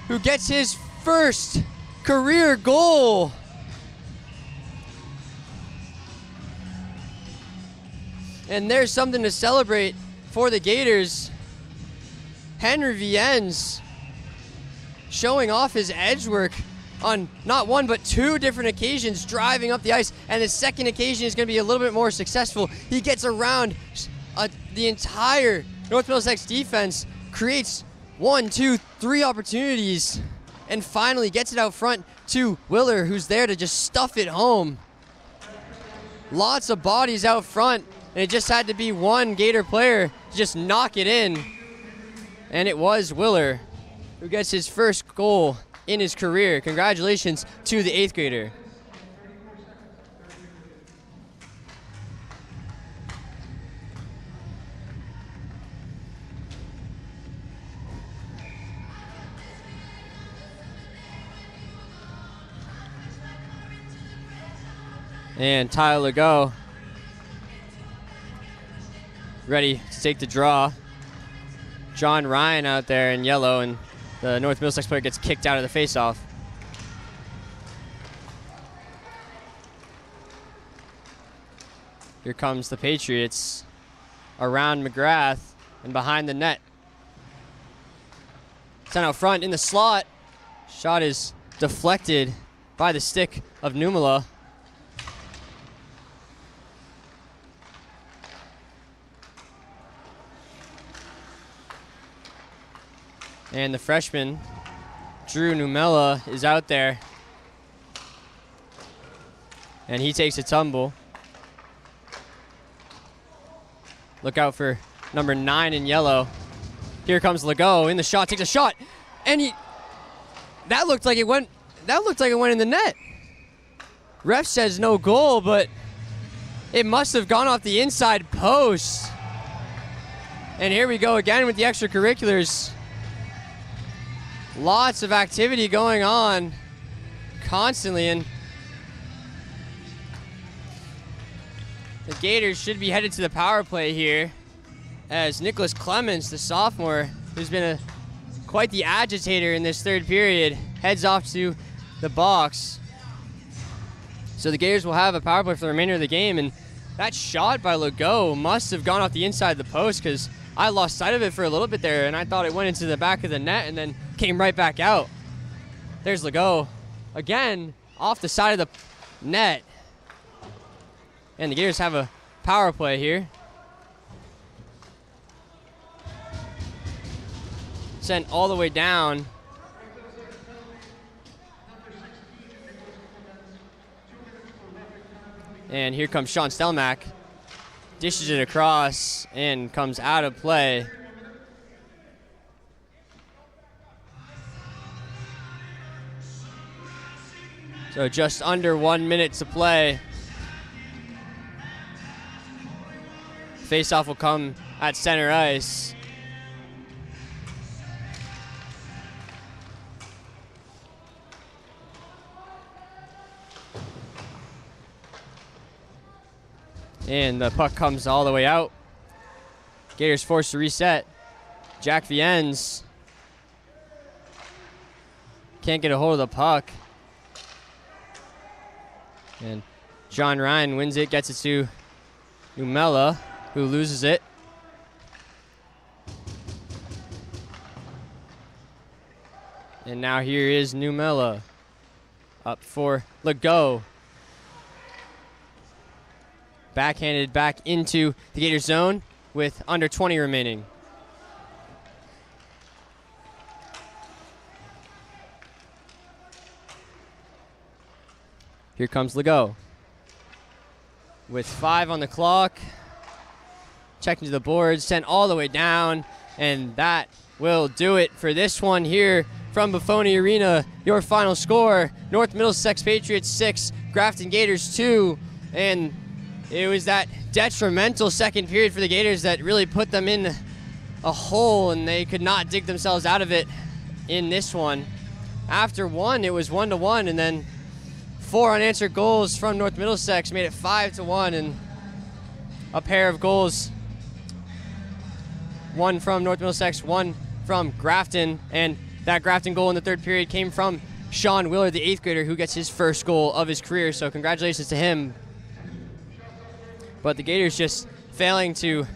who gets his first career goal. And there's something to celebrate for the Gators. Henry Viennes showing off his edge work on not one but 2 different occasions, driving up the ice, and the second occasion is going to be a little bit more successful. He gets around the entire North Middlesex defense, creates 1, 2, 3 opportunities, and finally gets it out front to Willer, who's there to just stuff it home. Lots of bodies out front, and it just had to be one Gator player to just knock it in. And it was Willer who gets his first goal in his career. Congratulations to the 8th grader. And Tyler Legault ready to take the draw. John Ryan out there in yellow, and the North Middlesex player gets kicked out of the faceoff. Here comes the Patriots around McGrath and behind the net. Sent out front in the slot. Shot is deflected by the stick of Numala. And the freshman, Drew Numela, is out there. And he takes a tumble. Look out for number 9 in yellow. Here comes Legault in the shot, takes a shot, and that looked like it went in the net. Ref says no goal, but it must have gone off the inside post. And here we go again with the extracurriculars. Lots of activity going on constantly, and the Gators should be headed to the power play here as Nicholas Clements, the sophomore, who's been quite the agitator in this third period, heads off to the box. So the Gators will have a power play for the remainder of the game, and that shot by Legault must have gone off the inside of the post, because I lost sight of it for a little bit there, and I thought it went into the back of the net and then came right back out. There's Legault again off the side of the net. And the Gators have a power play here. Sent all the way down. And here comes Sean Stelmack. Dishes it across and comes out of play. So just under 1 minute to play. Faceoff will come at center ice. And the puck comes all the way out. Gators forced to reset. Jack Viennes can't get a hold of the puck. And John Ryan wins it, gets it to Numela, who loses it. And now here is Numela up for Legault. Backhanded back into the Gators zone with under 20 remaining. Here comes Legault with 5 on the clock. Checking to the board, sent all the way down, and that will do it for this one here from Buffone Arena. Your final score, North Middlesex Patriots 6, Grafton Gators 2, and it was that detrimental second period for the Gators that really put them in a hole, and they could not dig themselves out of it in this one. After one, it was 1-1, and then 4 unanswered goals from North Middlesex made it 5-1, and a pair of goals, one from North Middlesex, one from Grafton, and that Grafton goal in the third period came from Sean Willard, the 8th grader, who gets his first goal of his career, so congratulations to him. But the Gators just failing to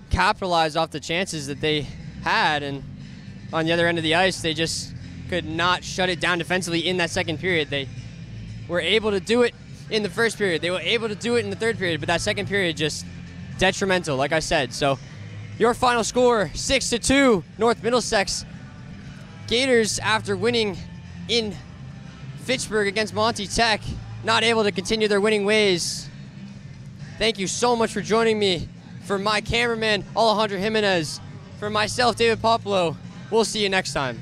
capitalize off the chances that they had, and on the other end of the ice, they just could not shut it down defensively in that second period. They were able to do it in the first period. They were able to do it in the third period, but that second period just detrimental, like I said. So your final score, 6-2, North Middlesex. Gators, after winning in Fitchburg against Monty Tech, not able to continue their winning ways. Thank you so much for joining me. For my cameraman, Alejandro Jimenez, for myself, David Puopolo, we'll see you next time.